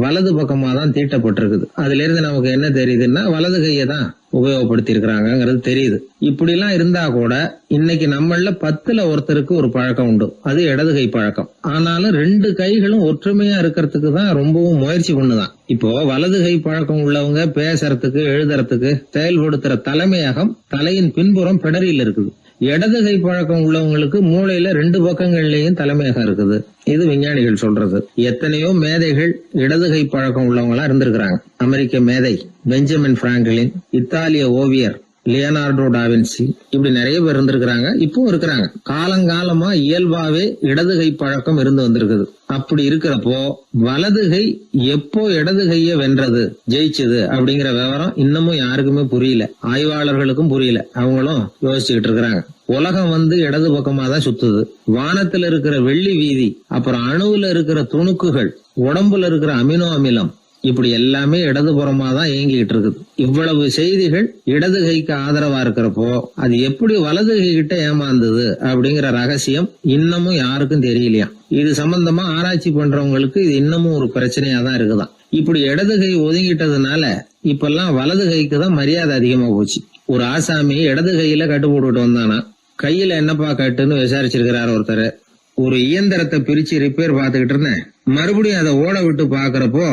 வலது பக்கமா தான் தீட்டப்பட்டிருக்குது. அதுல இருந்து நமக்கு என்ன தெரியுதுன்னா, வலது கையை தான் உபயோகப்படுத்தி இருக்கிறாங்கிறது தெரியுது. இப்படி எல்லாம் இருந்தா கூட இன்னைக்கு நம்மள 10ல் ஒருத்தருக்கு ஒரு பழக்கம் உண்டு, அது இடது கை பழக்கம். ஆனாலும் 2 கைகளும் ஒற்றுமையா இருக்கிறதுக்கு தான் ரொம்பவும் முயற்சி பண்ணுதான். இப்போ வலது கை பழக்கம் உள்ளவங்க பேசுறதுக்கு, எழுதுறதுக்கு, செயல்படுத்துற தலைமையகம் தலையின் பின்புறம் பிடரியில் இருக்குது. இடது கை பழக்கம் உள்ளவங்களுக்கு மூளையில 2 பக்கங்கள்லயும் தலைமையகம் இருக்குது. இது விஞ்ஞானிகள் சொல்றது. எத்தனையோ மேதைகள் இடது கை பழக்கம் உள்ளவங்களா இருந்திருக்கிறாங்க. அமெரிக்க மேதை பெஞ்சமின் பிராங்க்லின், இத்தாலிய ஓவியர் லியோனார்டோ டாவின்சி, இப்படி நிறைய பேர் இருந்திருக்கிறாங்க, இப்பவும் இருக்கிறாங்க. காலங்காலமா இயல்பாவே இடது கை பழக்கம் இருந்து வந்திருக்குது. அப்படி இருக்கிறப்போ வலது கை எப்போ இடது கைய வென்றது, ஜெயிச்சது அப்படிங்கிற விவரம் இன்னமும் யாருக்குமே புரியல, ஆய்வாளர்களுக்கும் புரியல. அவங்களும் யோசிச்சுக்கிட்டு இருக்கிறாங்க. உலகம் இடது பக்கமா தான் சுத்துது. வானத்துல இருக்கிற வெள்ளி வீதி, அப்புறம் அணுவுல இருக்கிற துணுக்குகள், உடம்புல இருக்கிற அமினோ அமிலம், இப்படி எல்லாமே இடதுபுறமா தான் இயங்கிட்டு இருக்குது. இவ்வளவு செய்திகள் இடது கைக்கு ஆதரவா இருக்கிறப்போ அது எப்படி வலது கை கிட்ட ஏமாந்தது அப்படிங்கிற ரகசியம் இன்னமும் யாருக்கும் தெரியலையா. இது சம்பந்தமா ஆராய்ச்சி பண்றவங்களுக்கு இது இன்னமும் ஒரு பிரச்சனையா தான் இருக்குதான். இப்படி இடது கை ஒதுங்கிட்டதுனால இப்பெல்லாம் வலது கைக்கு தான் மரியாதை அதிகமா போச்சு. ஒரு ஆசாமி இடது கையில கட்டு போட்டுட்டு வந்தானா, கையில என்னப்பா கட்டுன்னு விசாரிச்சிருக்கிறார் ஒருத்தர். ஒரு இயந்திரத்தை பிரிச்சு ரிப்பேர் பார்த்துக்கிட்டு இருந்தேன், மறுபடியும் அதை ஓட விட்டு பாக்குறப்போ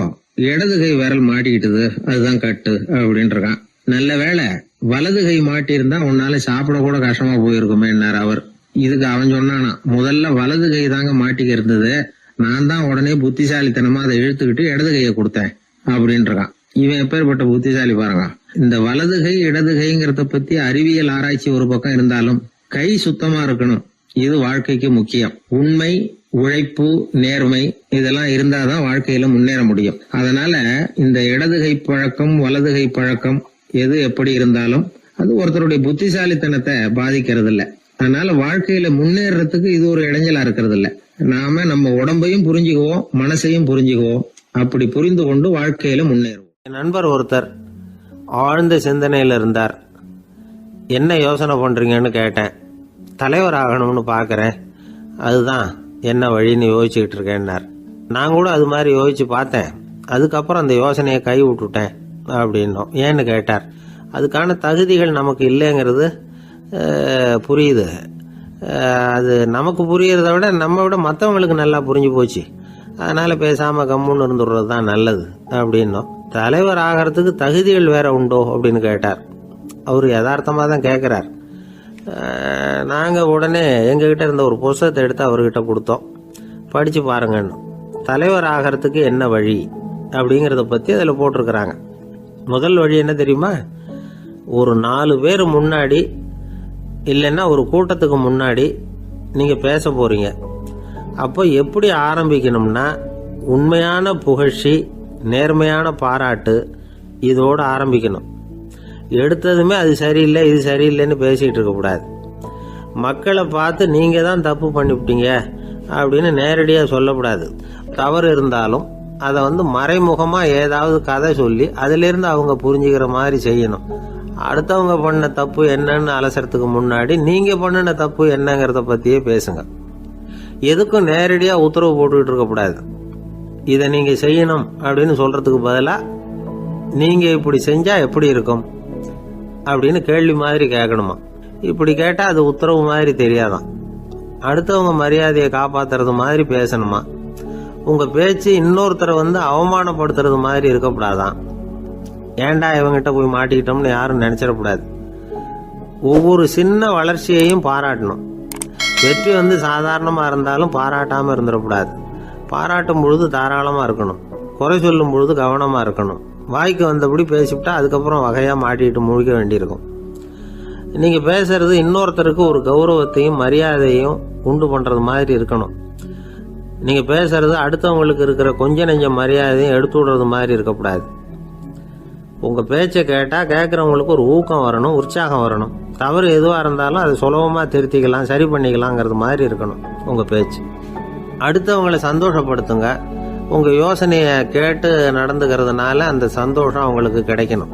இடது கை விரல் மாட்டிக்கிட்டது, அதுதான் கட்டு அப்படின்னு இருக்கான். நல்ல வேளை வலது கை மாட்டி இருந்தா உன்னால சாப்பிட கூட கஷ்டமா போயிருக்குமே அவர். இதுக்கு அவன் சொன்னானா, முதல்ல வலது கை தாங்க மாட்டிக்க இருந்தது, நான் தான் உடனே புத்திசாலித்தனமா அதை இழுத்துக்கிட்டு இடது கையை கொடுத்தேன் அப்படின்னு இருக்கான். இவன் எப்பேற்பட்ட புத்திசாலி பாருங்க. இந்த வலது கை இடது கைங்கிறத பத்தி அறிவியல் ஆராய்ச்சி ஒரு பக்கம் இருந்தாலும் கை சுத்தமா இருக்கணும், இது வாழ்க்கைக்கு முக்கியம். உண்மை, உழைப்பு, நேர்மை இதெல்லாம் இருந்தாதான் வாழ்க்கையில முன்னேற முடியும். அதனால இந்த இடது கை பழக்கம், வலது கை பழக்கம் எது எப்படி இருந்தாலும் அது ஒருத்தருடைய புத்திசாலித்தனத்தை பாதிக்கிறது இல்ல. அதனால வாழ்க்கையில முன்னேறதுக்கு இது ஒரு இடைஞ்சலா இருக்கிறது இல்ல. நாம நம்ம உடம்பையும் புரிஞ்சுக்குவோம், மனசையும் புரிஞ்சுக்குவோம். அப்படி புரிந்து கொண்டு வாழ்க்கையில முன்னேறுவோம். என் நண்பர் ஒருத்தர் ஆழ்ந்த சிந்தனையில இருந்தார். என்ன யோசனை பண்றீங்கன்னு கேட்டேன். தலைவர் ஆகணும்னு பாக்குறேன், அதுதான் என்ன வழின்னு யோசிச்சுக்கிட்டு இருக்கேன்னார். நான் கூட அது மாதிரி யோசிச்சு பார்த்தேன், அதுக்கப்புறம் அந்த யோசனையை கை விட்டுட்டேன் அப்படின்னோம். ஏன்னு கேட்டார். அதுக்கான தகுதிகள் நமக்கு இல்லைங்கிறது புரியுது. அது நமக்கு புரியறத விட நம்ம விட மற்றவங்களுக்கு நல்லா புரிஞ்சு போச்சு. அதனால பேசாம கம்முன்னு இருந்துடுறது தான் நல்லது அப்படின்னோம். தலைவர் ஆகிறதுக்கு தகுதிகள் வேற உண்டோ அப்படின்னு கேட்டார். அவர் யதார்த்தமாக தான் கேட்குறார். நாங்கள் உடனே எங்ககிட்ட இருந்த ஒரு புத்தகத்தை எடுத்து அவர்கிட்ட கொடுத்தோம். படித்து பாருங்கன்னு. தலைவர் ஆகிறதுக்கு என்ன வழி, அப்படிங்கிறத பற்றி அதில் போட்டிருக்கிறாங்க. முதல் வழி என்ன தெரியுமா? ஒரு 4 பேர் முன்னாடி இல்லைன்னா ஒரு கூட்டத்துக்கு முன்னாடி நீங்கள் பேச போகிறீங்க. அப்போ எப்படி ஆரம்பிக்கணும்னா, உண்மையான புகழ்ச்சி, நேர்மையான பாராட்டு இதோடு ஆரம்பிக்கணும். எடுத்ததுமே அது சரியில்லை இது சரியில்லைன்னு பேசிகிட்டு இருக்கக்கூடாது. மக்களை பார்த்து நீங்கள் தான் தப்பு பண்ணிவிட்டீங்க அப்படின்னு நேரடியாக சொல்லக்கூடாது. தவறு இருந்தாலும் அதை மறைமுகமாக ஏதாவது கதை சொல்லி அதிலிருந்து அவங்க புரிஞ்சுக்கிற மாதிரி செய்யணும். அடுத்தவங்க பண்ண தப்பு என்னன்னு அலசறதுக்கு முன்னாடி நீங்கள் பண்ணின தப்பு என்னங்கிறத பற்றியே பேசுங்க. எதுக்கும் நேரடியாக உத்தரவு போட்டுக்கிட்டு இருக்கக்கூடாது. இதை நீங்கள் செய்யணும் அப்படின்னு சொல்கிறதுக்கு பதிலாக நீங்கள் இப்படி செஞ்சால் எப்படி இருக்கும் அப்படின்னு கேள்வி மாதிரி கேட்கணுமா. இப்படி கேட்டால் அது உத்தரவு மாதிரி தெரியாதான். அடுத்தவங்க மரியாதையை காப்பாற்றுறது மாதிரி பேசணுமா. உங்கள் பேச்சு இன்னொருத்தரை அவமானப்படுத்துறது மாதிரி இருக்கக்கூடாதான். ஏண்டா இவங்கிட்ட போய் மாட்டிக்கிட்டோம்னு யாரும் நினச்சிடக்கூடாது. ஒவ்வொரு சின்ன வளர்ச்சியையும் பாராட்டணும். வெற்றி சாதாரணமாக இருந்தாலும் பாராட்டாமல் இருந்துடக்கூடாது. பாராட்டும் பொழுது தாராளமாக இருக்கணும். குறை சொல்லும் பொழுது கவனமாக இருக்கணும். வாய்க்கு வந்தபடி பேசிவிட்டா அதுக்கப்புறம் வகையாக மாட்டிக்கிட்டு முழிக்க வேண்டியிருக்கும். நீங்கள் பேசுறது இன்னொருத்தருக்கு ஒரு கௌரவத்தையும் மரியாதையும் உண்டு பண்ணுறது மாதிரி இருக்கணும். நீங்கள் பேசுறது அடுத்தவங்களுக்கு இருக்கிற கொஞ்ச நெஞ்ச மரியாதையும் எடுத்து விடுறது மாதிரி இருக்கக்கூடாது. உங்கள் பேச்சை கேட்டால் கேட்குறவங்களுக்கு ஒரு ஊக்கம் வரணும், உற்சாகம் வரணும். தவறு எதுவாக இருந்தாலும் அதை சுலபமாக திருத்திக்கலாம், சரி பண்ணிக்கலாங்கிறது மாதிரி இருக்கணும் உங்கள் பேச்சு. அடுத்தவங்களை சந்தோஷப்படுத்துங்க. உங்கள் யோசனையை கேட்டு நடந்துக்கிறதுனால அந்த சந்தோஷம் அவங்களுக்கு கிடைக்கணும்.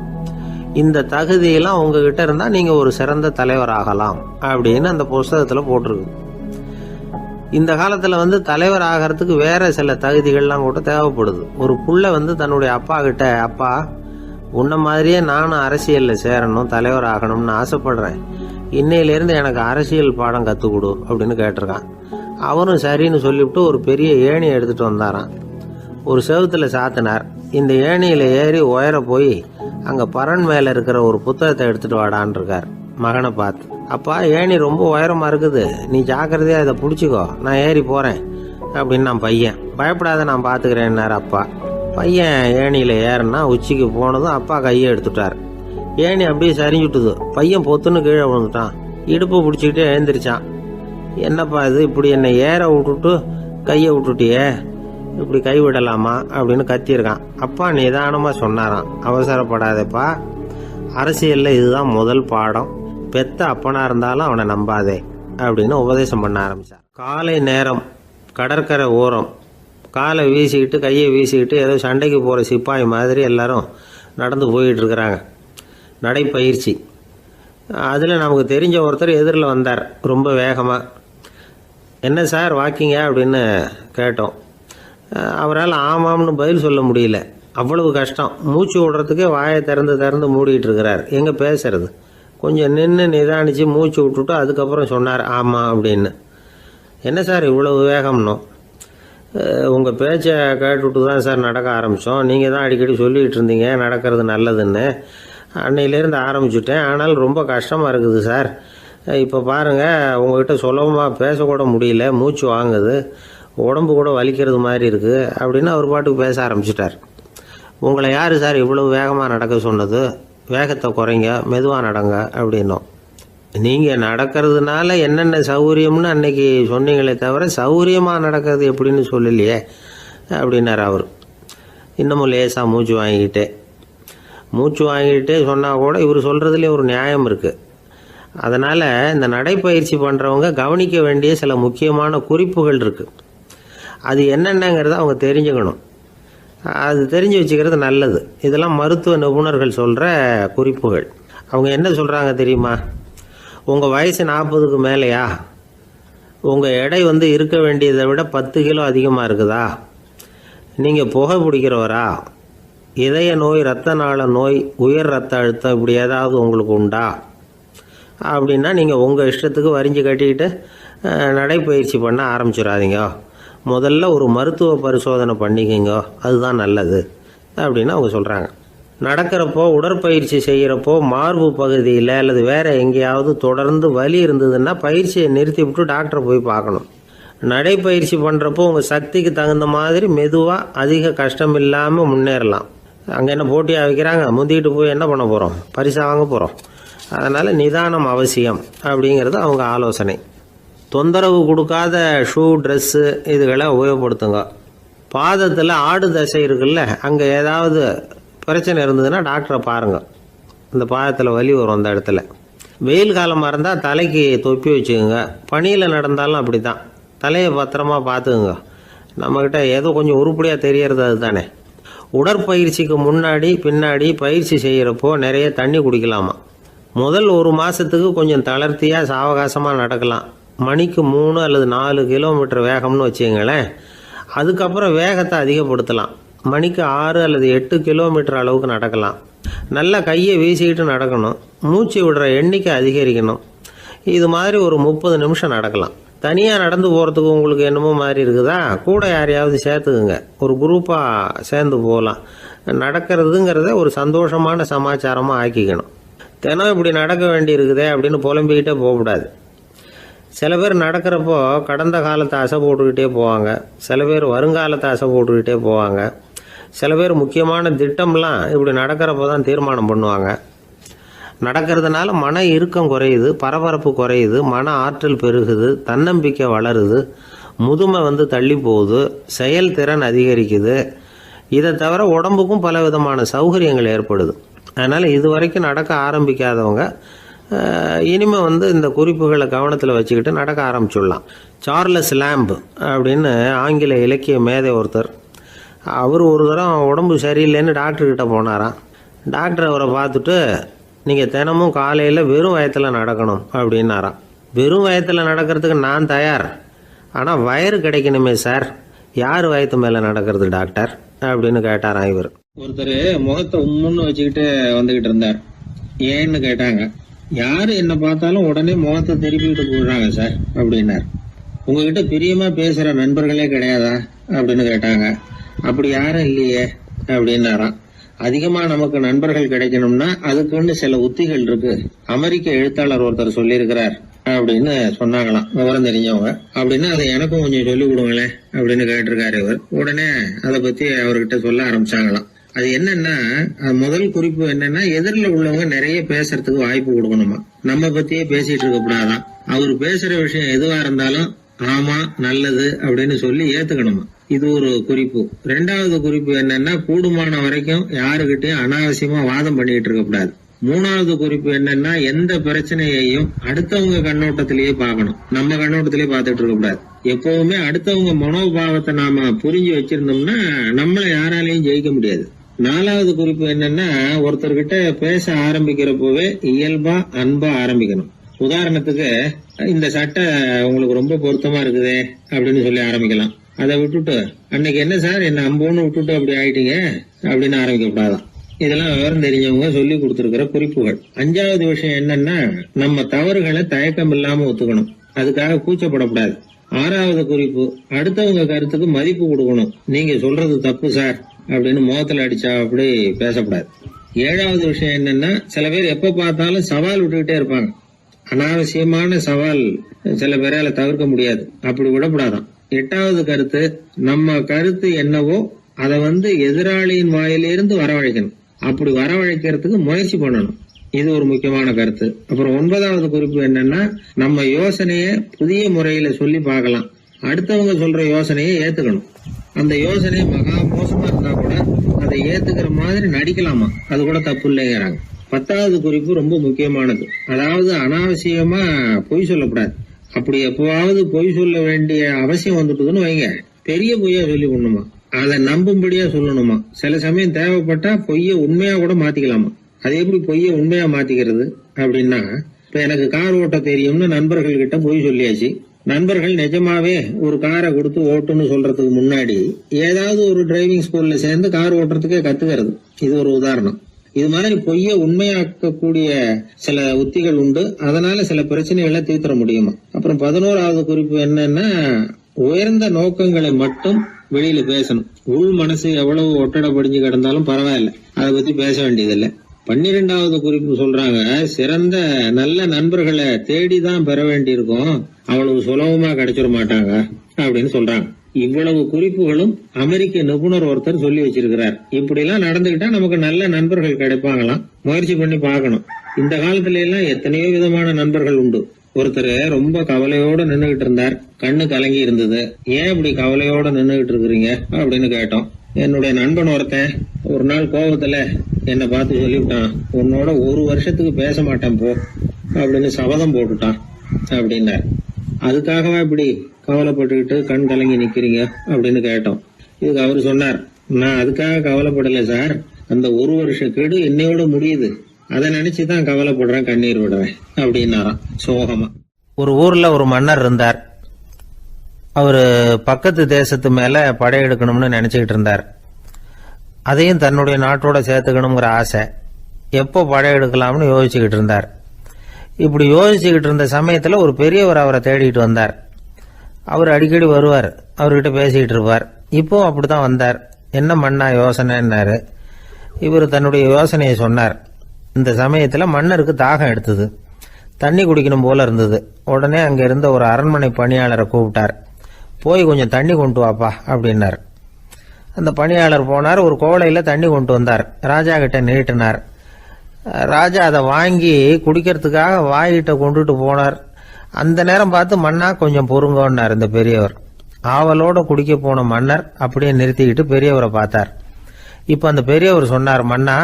இந்த தகுதியெல்லாம் உங்ககிட்ட இருந்தால் நீங்கள் ஒரு சிறந்த தலைவராகலாம் அப்படின்னு அந்த புஸ்தகத்தில் போட்டிருக்கு. இந்த காலத்தில் தலைவர் ஆகிறதுக்கு வேற சில தகுதிகள்லாம் கூட தேவைப்படுது. ஒரு புள்ள தன்னுடைய அப்பா கிட்ட, அப்பா உன்ன மாதிரியே நானும் அரசியலில் சேரணும், தலைவர் ஆகணும்னு ஆசைப்படுறேன், இன்னையிலேருந்து எனக்கு அரசியல் பாடம் கற்றுக் கொடு அப்படின்னு கேட்டிருக்கான். அவரும் சரின்னு சொல்லிவிட்டு ஒரு பெரிய ஏணியை எடுத்துகிட்டு வந்தாரான். ஒரு செவுத்தில் சாத்தினார். இந்த ஏணியில் ஏறி உயர போய் அங்கே பரன் மேலே இருக்கிற ஒரு புத்தகத்தை எடுத்துகிட்டு வாடான் இருக்கார் மகனை பார்த்து. அப்பா ஏணி ரொம்ப உயரமாக இருக்குது, நீ ஜாக்கிரதையாக இதை பிடிச்சிக்கோ, நான் ஏறி போகிறேன் அப்படின்னு நான் பையன். பயப்படாத நான் பார்த்துக்கிறேன்னார் அப்பா. பையன் ஏணியில் ஏறினா உச்சிக்கு போனதும் அப்பா கையை எடுத்துட்டார். ஏணி அப்படியே சரிஞ்சுட்டுது. பையன் பொத்துன்னு கீழே விழுந்துட்டான். இடுப்பு பிடிச்சிக்கிட்டே எழுந்திரிச்சான். என்னப்பா இது, இப்படி என்னை ஏற விட்டுட்டு கையை விட்டுட்டியே, இப்படி கை விடலாமா அப்படின்னு கத்தியிருக்கான். அப்பா நிதானமாக சொன்னாராம், அவசரப்படாதேப்பா, அரசியலில் இதுதான் முதல் பாடம், பெத்த அப்பனா இருந்தாலும் அவனை நம்பாதே அப்படின்னு உபதேசம் பண்ண ஆரம்பித்தார். காலை நேரம், கடற்கரை ஓரம், காலை வீசிக்கிட்டு கையை வீசிக்கிட்டு ஏதோ சண்டைக்கு போகிற சிப்பாய் மாதிரி எல்லாரும் நடந்து போயிட்டு இருக்கிறாங்க. நடைப்பயிற்சி. அதில் நமக்கு தெரிஞ்ச ஒருத்தர் எதிரில் வந்தார் ரொம்ப வேகமாக. என்ன சார் வாக்கிங்க அப்படின்னு கேட்டோம். அவரால் ஆமாம்னு பதில் சொல்ல முடியல, அவ்வளவு கஷ்டம். மூச்சு விடுறதுக்கே வாயை திறந்து மூடிட்டு இருக்கிறார். எங்கே பேசுறது? கொஞ்சம் நின்று நிதானித்து மூச்சு விட்டுட்டு அதுக்கப்புறம் சொன்னார் ஆமாம் அப்படின்னு. என்ன சார் இவ்வளவு வேகம்னோ? உங்கள் பேச்சை கேட்டுவிட்டு தான் சார் நடக்க ஆரம்பித்தோம். நீங்கள் தான் அடிக்கடி சொல்லிகிட்டு இருந்தீங்க நடக்கிறது நல்லதுன்னு. அன்னையிலேருந்து ஆரம்பிச்சுட்டேன், ஆனால் ரொம்ப கஷ்டமாக இருக்குது சார். இப்போ பாருங்கள், உங்கள்கிட்ட சுலபமாக பேசக்கூட முடியல, மூச்சு வாங்குது, உடம்பு கூட வலிக்கிறது மாதிரி இருக்குது அப்படின்னு அவர் பாட்டுக்கு பேச ஆரம்பிச்சிட்டார். உங்களை யார் சார் இவ்வளவு வேகமாக நடக்க சொன்னது? வேகத்தை குறைங்க, மெதுவாக நடங்க அப்படின்னோம். நீங்கள் நடக்கிறதுனால என்னென்ன சௌகரியம்னு அன்னைக்கு சொன்னீங்களே தவிர சௌகரியமாக நடக்கிறது எப்படின்னு சொல்லலையே அப்படின்னார் அவர். இன்னமும் லேசாக மூச்சு வாங்கிக்கிட்டே சொன்னால் கூட இவர் சொல்கிறதுலேயே ஒரு நியாயம் இருக்குது. அதனால் இந்த நடைப்பயிற்சி பண்ணுறவங்க கவனிக்க வேண்டிய சில முக்கியமான குறிப்புகள் இருக்குது. அது என்னென்னங்கிறத அவங்க தெரிஞ்சுக்கணும். அது தெரிஞ்சு வச்சுக்கிறது நல்லது. இதெல்லாம் மருத்துவ நிபுணர்கள் சொல்கிற குறிப்புகள். அவங்க என்ன சொல்கிறாங்க தெரியுமா? உங்கள் வயசு 40க்கு மேலேயா? உங்கள் எடை இருக்க வேண்டியதை விட 10 கிலோ அதிகமாக இருக்குதா? நீங்கள் புகை பிடிக்கிறவரா? இதய நோய், இரத்த நாள நோய், உயர் ரத்த அழுத்தம் இப்படி ஏதாவது உங்களுக்கு உண்டா? அப்படின்னா நீங்கள் உங்கள் இஷ்டத்துக்கு வரிஞ்சு கட்டிக்கிட்டு நடைப்பயிற்சி பண்ண ஆரம்பிச்சிடாதீங்க. முதல்ல ஒரு மருத்துவ பரிசோதனை பண்ணிக்கோங்க, அதுதான் நல்லது அப்படின்னு அவங்க சொல்கிறாங்க. நடக்கிறப்போ, உடற்பயிற்சி செய்கிறப்போ மார்பு பகுதியில் அல்லது வேறு எங்கேயாவது தொடர்ந்து வலி இருந்ததுன்னா பயிற்சியை நிறுத்தி விட்டு டாக்டரை போய் பார்க்கணும். நடைப்பயிற்சி பண்ணுறப்போ உங்கள் சக்திக்கு தகுந்த மாதிரி மெதுவாக அதிக கஷ்டம் இல்லாமல் முன்னேறலாம். அங்கே என்ன போட்டியாக வைக்கிறாங்க, முந்திக்கிட்டு போய் என்ன பண்ண போகிறோம், பரிசாக வாங்க போகிறோம். அதனால் நிதானம் அவசியம் அப்படிங்கிறது அவங்க ஆலோசனை. தொந்தரவு கொடுக்காத ஷூ, ட்ரெஸ்ஸு இதுகளை உபயோகப்படுத்துங்க. பாதத்தில் ஆடு தசை இருக்குல்ல, அங்கே ஏதாவது பிரச்சனை இருந்ததுன்னா டாக்டரை பாருங்கள். இந்த பாதத்தில் வலி வரும் அந்த இடத்துல. வெயில் காலமாக இருந்தால் தலைக்கு தொப்பி வச்சுக்கோங்க. பனியில் நடந்தாலும் அப்படி தான், தலையை பத்திரமா பார்த்துக்குங்க. நம்மக்கிட்ட ஏதோ கொஞ்சம் உருப்படியாக தெரியறது அது தானே. உடற்பயிற்சிக்கு முன்னாடி பின்னாடி பயிற்சி செய்கிறப்போ நிறைய தண்ணி குடிக்கலாமா. முதல் 1 மாதத்துக்கு கொஞ்சம் தளர்த்தியாக சாவகாசமாக நடக்கலாம். மணிக்கு 3 அல்லது 4 கிலோமீட்டர் வேகம்னு வச்சுங்களேன். அதுக்கப்புறம் வேகத்தை அதிகப்படுத்தலாம். மணிக்கு 6 அல்லது 8 கிலோமீட்டர் அளவுக்கு நடக்கலாம். நல்லா கையை வீசிக்கிட்டு நடக்கணும். மூச்சு விடுற எண்ணிக்கை அதிகரிக்கணும். இது மாதிரி ஒரு 30 நிமிஷம் நடக்கலாம். தனியாக நடந்து போகிறதுக்கு உங்களுக்கு என்னமோ மாதிரி இருக்குதா, கூட யாரையாவது சேர்த்துக்குங்க. ஒரு குரூப்பாக சேர்ந்து போகலாம். நடக்கிறதுங்கிறத ஒரு சந்தோஷமான சமாச்சாரமாக ஆக்கிக்கணும். தினம் இப்படி நடக்க வேண்டி இருக்குதே அப்படின்னு புலம்பிக்கிட்டே போகக்கூடாது. சில பேர் நடக்கிறப்போ கடந்த காலத்தை அசை போட்டுக்கிட்டே போவாங்க. சில பேர் வருங்காலத்தை அசை போட்டுக்கிட்டே போவாங்க. சில பேர் முக்கியமான திட்டம்லாம் இப்படி நடக்கிறப்போ தான் தீர்மானம் பண்ணுவாங்க. நடக்கிறதுனால மன இறுக்கம் குறையுது, பரபரப்பு குறையுது, மன ஆற்றல் பெருகுது, தன்னம்பிக்கை வளருது, முதுமை தள்ளி போகுது, செயல்திறன் அதிகரிக்குது. இதை தவிர உடம்புக்கும் பல விதமான சௌகரியங்கள் ஏற்படுது. அதனால் இது வரைக்கும் நடக்க ஆரம்பிக்காதவங்க இனிமேல் இந்த குறிப்புகளை கவனத்தில் வச்சுக்கிட்டு நடக்க ஆரம்பிச்சுடலாம். சார்லஸ் லேம்ப் அப்படின்னு ஆங்கில இலக்கிய மேதை ஒருத்தர், அவர் ஒரு தரம் உடம்பு சரியில்லைன்னு டாக்டர்கிட்ட போனாராம். டாக்டர் அவரை பார்த்துட்டு, நீங்கள் தினமும் காலையில் வெறும் வயத்தில் நடக்கணும் அப்படின்னாராம். வெறும் வயத்தில் நடக்கிறதுக்கு நான் தயார், ஆனால் வயிறு கிடைக்கணுமே சார், யார் வயத்து மேலே நடக்கிறது டாக்டர் அப்படின்னு கேட்டாராம் இவர். ஒருத்தர் முகத்தை உம்முன்னு வச்சுக்கிட்டு வந்துக்கிட்டு இருந்தார். ஏன்னு கேட்டாங்க. யார் என்ன பார்த்தாலும் உடனே முகத்தை திருப்பிக்கிட்டு போடுறாங்க சார் அப்படின்னார். உங்ககிட்ட பிரியமாக பேசுகிற நண்பர்களே கிடையாதா அப்படின்னு கேட்டாங்க. அப்படி யாரும் இல்லையே அப்படின்னாராம். அதிகமாக நமக்கு நண்பர்கள் கிடைக்கணும்னா அதுக்குன்னு சில உத்திகள் இருக்கு, அமெரிக்க எழுத்தாளர் ஒருத்தர் சொல்லியிருக்கிறார் அப்படின்னு சொன்னாங்களாம் விவரம் தெரிஞ்சவங்க. அப்படின்னு அதை எனக்கும் கொஞ்சம் சொல்லி கொடுங்களேன் அப்படின்னு கேட்டிருக்காரு இவர். உடனே அதை பத்தி அவர்கிட்ட சொல்ல ஆரம்பிச்சாங்களாம். அது என்னன்னா, முதல் குறிப்பு என்னன்னா, எதிரில் உள்ளவங்க நிறைய பேசுறதுக்கு வாய்ப்பு கொடுக்கணுமா. நம்ம பத்தியே பேசிட்டு இருக்க கூடாதான். அவர் பேசுற விஷயம் எதுவா இருந்தாலும் ஆமா நல்லது அப்படின்னு சொல்லி ஏத்துக்கணுமா. இது ஒரு குறிப்பு. 2வது குறிப்பு என்னன்னா, கூடுமான வரைக்கும் யாருகிட்டையும் அனாவசியமா வாதம் பண்ணிட்டு இருக்க கூடாது. 3வது குறிப்பு என்னன்னா, எந்த பிரச்சனையையும் அடுத்தவங்க கண்ணோட்டத்திலேயே பார்க்கணும், நம்ம கண்ணோட்டத்திலேயே பார்த்துட்டு இருக்க கூடாது. எப்பவுமே அடுத்தவங்க மனோபாவத்தை நாம புரிஞ்சு வச்சிருந்தோம்னா நம்மளை யாராலையும் ஜெயிக்க முடியாது. 4வது குறிப்பு என்னன்னா, ஒருத்தர்கிட்ட பேச ஆரம்பிக்கிறப்பவே இயல்பா அன்பா ஆரம்பிக்கணும். உதாரணத்துக்கு, இந்த சட்டை உங்களுக்கு ரொம்ப பொருத்தமா இருக்குதே அப்படின்னு சொல்லி ஆரம்பிக்கலாம். அதை விட்டுட்டு, அன்னைக்கு என்ன சார் என்ன அம்போன்னு விட்டுட்டு அப்படி ஆயிட்டீங்க அப்படின்னு ஆரம்பிக்க கூடாதான். இதெல்லாம் விவரம் தெரிஞ்சவங்க சொல்லி கொடுத்துருக்கிற குறிப்புகள். 5வது விஷயம் என்னன்னா, நம்ம தவறுகளை தயக்கம் இல்லாம ஒத்துக்கணும், அதுக்காக கூச்சப்படக்கூடாது. 6வது குறிப்பு, அடுத்தவங்க கருத்துக்கு மதிப்பு கொடுக்கணும். நீங்க சொல்றது தப்பு சார் அப்படின்னு முகத்துல அடிச்சா அப்படி பேசக்கூடாது. 7வது விஷயம் என்னன்னா, சில பேர் எப்ப பார்த்தாலும் சவால் விட்டுக்கிட்டே இருப்பாங்க. அனாவசியமான சவால் சில பேரால தவிர்க்க முடியாது, அப்படி விடக்கூடாதான். 8வது கருத்து, நம்ம கருத்து என்னவோ அதை எதிராளியின் வாயிலிருந்து வரவழைக்கணும். அப்படி வரவழைக்கிறதுக்கு முயற்சி பண்ணணும். இது ஒரு முக்கியமான கருத்து. அப்புறம் 9வது குறிப்பு என்னன்னா, நம்ம யோசனைய புதிய முறையில சொல்லி பார்க்கலாம். அடுத்தவங்க சொல்ற யோசனையை ஏத்துக்கணும். அந்த யோசனை மகா மோசமா இருந்தா கூட அதை ஏத்துக்கிற மாதிரி நடிக்கலாமா, அது கூட தப்பு இல்லைங்கிறாங்க. 10வது குறிப்பு ரொம்ப முக்கியமானது. அதாவது அனாவசியமா பொய் சொல்லக்கூடாது. அப்படி எப்பவாவது பொய் சொல்ல வேண்டிய அவசியம் வந்துட்டுதுன்னு வைங்க, பெரிய பொய்யா சொல்லி கொள்ளணுமா, அதை நம்பும்படியா சொல்லணுமா. சில சமயம் தேவைப்பட்டா பொய்ய உண்மையா கூட மாத்திக்கலாமா. அது எப்படி பொய்ய உண்மையா மாத்திக்கிறது அப்படின்னா, இப்ப எனக்கு கார் ஓட்ட தெரியும்னு நண்பர்கள் கிட்ட பொய் சொல்லியாச்சு. நண்பர்கள் நிஜமாவே ஒரு காரை கொடுத்து ஓட்டுன்னு சொல்றதுக்கு முன்னாடி ஏதாவது ஒரு டிரைவிங் ஸ்கூல்ல சேர்ந்து கார் ஓட்டுறதுக்கே கத்துக்கிறது. இது ஒரு உதாரணம். இது மாதிரி பொய்ய உண்மையாக்கக்கூடிய சில உத்திகள் உண்டு. அதனால சில பிரச்சனைகளை தீர்த்தர முடியுமா. அப்புறம் 11வது குறிப்பு என்னன்னா, உயர்ந்த நோக்கங்களை மட்டும் வெளியில பேசணும். உள் மனசு எவ்வளவு ஒட்டடை படிஞ்சு கிடந்தாலும் பரவாயில்ல, அதை பத்தி பேச வேண்டியதில்லை. 12வது குறிப்பு சொல்றாங்க, சிறந்த நல்ல நண்பர்களை தேடிதான் பெற வேண்டியிருக்கும், அவ்வளவு சுலபமா கிடைச்சிட மாட்டாங்க அப்படின்னு சொல்றாங்க. இவ்வளவு குறிப்புகளும் அமெரிக்க நிபுணர் ஒருத்தர் சொல்லி வச்சிருக்கிறார். இப்படி எல்லாம் நடந்துகிட்டா நமக்கு நல்ல நண்பர்கள் கிடைப்பாங்களாம். முயற்சி பண்ணி பார்க்கணும். இந்த காலத்துல எல்லாம் எத்தனையோ விதமான நண்பர்கள் உண்டு. ஒருத்தர் ரொம்ப கவலையோட நின்னுகிட்டு இருந்தார். கண்ணு கலங்கி இருந்தது. ஏன் இப்படி கவலையோட நின்னுகிட்டு இருக்கிறீங்க அப்படின்னு கேட்டோம். என்னுடைய நண்பன் ஒருத்தன் ஒரு நாள் கோபத்துல என்னை பார்த்து சொல்லிவிட்டான், உன்னோட 1 வருஷத்துக்கு பேச மாட்டேன் போ அப்படின்னு சபதம் போட்டுட்டான் அப்படின்னார். அதுக்காகவா இப்படி கவலைப்பட்டுக்கிட்டு கண் கலங்கி நிக்கிறீங்க அப்படின்னு கேட்டோம். இதுக்கு அவரு சொன்னார், நான் அதுக்காக கவலைப்படல சார், அந்த 1 வருஷ கெடு என்னையோட முடியுது, அதை நினைச்சுதான் கவலைப்படுறேன், கண்ணீர் விடுறேன் அப்படின்னாராம் சோகமா. ஒரு ஊர்ல ஒரு மன்னர் இருந்தார். அவரு பக்கத்து தேசத்து மேல படையெடுக்கணும்னு நினைச்சுக்கிட்டு இருந்தார். அதையும் தன்னுடைய நாட்டோட சேர்த்துக்கணுங்கிற ஆசை. எப்போ படையெடுக்கலாம்னு யோசிச்சுக்கிட்டு இருந்தார். இப்படி யோசிச்சுக்கிட்டு இருந்த சமயத்துல ஒரு பெரியவர் அவரை தேடிட்டு வந்தார். அவர் அடிக்கடி வருவார், அவர்கிட்ட பேசிக்கிட்டு இருப்பார். இப்போ அப்படித்தான் வந்தார். என்ன மன்னா யோசனைன்னாரு. இவர் தன்னுடைய யோசனையை சொன்னார். இந்த சமயத்துல மன்னருக்கு தாகம் எடுத்தது. தண்ணி குடிக்கணும் போல இருந்தது. உடனே அங்க இருந்த ஒரு அரண்மனை பணியாளரை கூப்பிட்டார். போய் கொஞ்சம் தண்ணி கொண்டு வாப்பா அப்படின்னார். அந்த பணியாளர் போனார். ஒரு கோலையில தண்ணி கொண்டு வந்தார். ராஜா கிட்ட நீட்டினார். ராஜா அதை வாங்கி குடிக்கிறதுக்காக வாய்கிட்ட கொண்டுட்டு போனார். அந்த நேரம் பார்த்து, மன்னா கொஞ்சம் பொறுங்கன்னார் இந்த பெரியவர். ஆவலோட குடிக்க போன மன்னர் அப்படியே நிறுத்திக்கிட்டு பெரியவரை பார்த்தார். இப்ப அந்த பெரியவர் சொன்னார், மன்னா,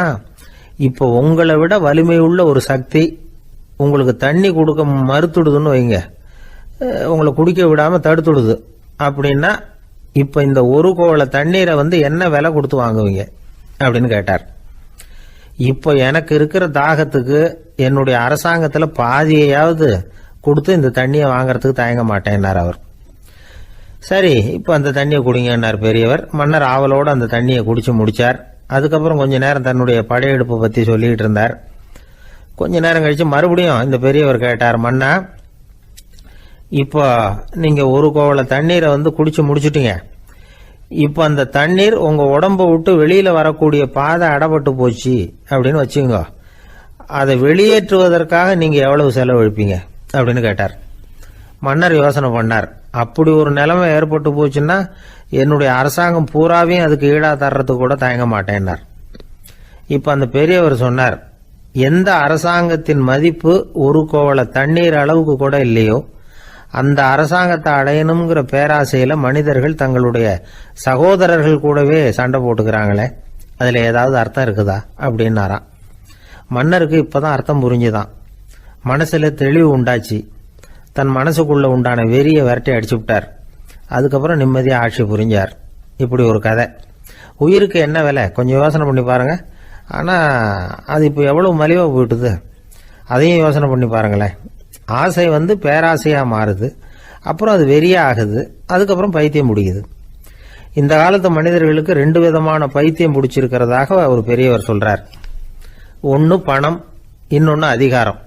இப்ப உங்களை விட வலிமை உள்ள ஒரு சக்தி உங்களுக்கு தண்ணி கொடுக்க மறுத்துடுதுன்னு வைங்க, உங்களை குடிக்க விடாம தடுத்துடுது அப்படின்னா, இப்ப இந்த ஒரு கோவள தண்ணீரை என்ன விலை கொடுத்து வாங்குவீங்க அப்படின்னு கேட்டார். இப்போ எனக்கு இருக்கிற தாகத்துக்கு என்னுடைய அரசாங்கத்துல பாதியையாவது கொடுத்து இந்த தண்ணியை வாங்கறதுக்கு தயங்க மாட்டேன்னார் அவர். சரி, இப்ப அந்த தண்ணியை குடிங்கன்னார் பெரியவர். மன்னர் ஆவலோடு அந்த தண்ணியை குடிச்சு முடிச்சார். அதுக்கப்புறம் கொஞ்ச நேரம் தன்னுடைய படையெடுப்பு பத்தி சொல்லிட்டு இருந்தார். கொஞ்ச நேரம் கழிச்சு மறுபடியும் இந்த பெரியவர் கேட்டார், மன்னா, இப்போ நீங்க ஒரு கோவள தண்ணீரை குடிச்சு முடிச்சுட்டீங்க. இப்ப அந்த தண்ணீர் உங்க உடம்ப விட்டு வெளியில வரக்கூடிய பாதை அடப்பட்டு போச்சு அப்படின்னு வச்சுங்க, அதை வெளியேற்றுவதற்காக நீங்க எவ்வளவு செலவழிப்பீங்க அப்படின்னு கேட்டார். மன்னர் யோசனை பண்ணார். அப்படி ஒரு நிலைமை ஏற்பட்டு போச்சுன்னா என்னுடைய அரசாங்கம் பூராவையும் அதுக்கு ஈடா தர்றதுக்கு கூட தயங்க மாட்டேன்னார். இப்ப அந்த பெரியவர் சொன்னார், எந்த அரசாங்கத்தின் மதிப்பு ஒரு கோவள தண்ணீர் அளவுக்கு கூட இல்லையோ அந்த அரசாங்கத்தை அடையணுங்கிற பேராசையில மனிதர்கள் தங்களுடைய சகோதரர்கள் கூடவே சண்டை போட்டுக்கிறாங்களே, அதுல ஏதாவது அர்த்தம் இருக்குதா அப்படின்னாராம். மன்னருக்கு இப்பதான் அர்த்தம் புரிஞ்சுதான். மனசுல தெளிவு உண்டாச்சு. தன் மனசுக்குள்ள உண்டான வெறிய விரட்டி அடிச்சு விட்டார். அதுக்கப்புறம் நிம்மதியா ஆட்சி புரிஞ்சார். இப்படி ஒரு கதை. உயிருக்கு என்ன விலை கொஞ்சம் யோசனை பண்ணி பாருங்க. ஆனா அது இப்போ எவ்வளவு மலிவா போயிட்டுது, அதையும் யோசனை பண்ணி பாருங்களேன். ஆசை பேராசையா மாறுது, அப்புறம் அது வெறியா ஆகுது, அதுக்கப்புறம் பைத்தியம் முடியுது. இந்த காலத்து மனிதர்களுக்கு 2 விதமான பைத்தியம் பிடிச்சிருக்கிறதாக ஒரு பெரியவர் சொல்றார். ஒன்னு பணம், இன்னொன்னு அதிகாரம்.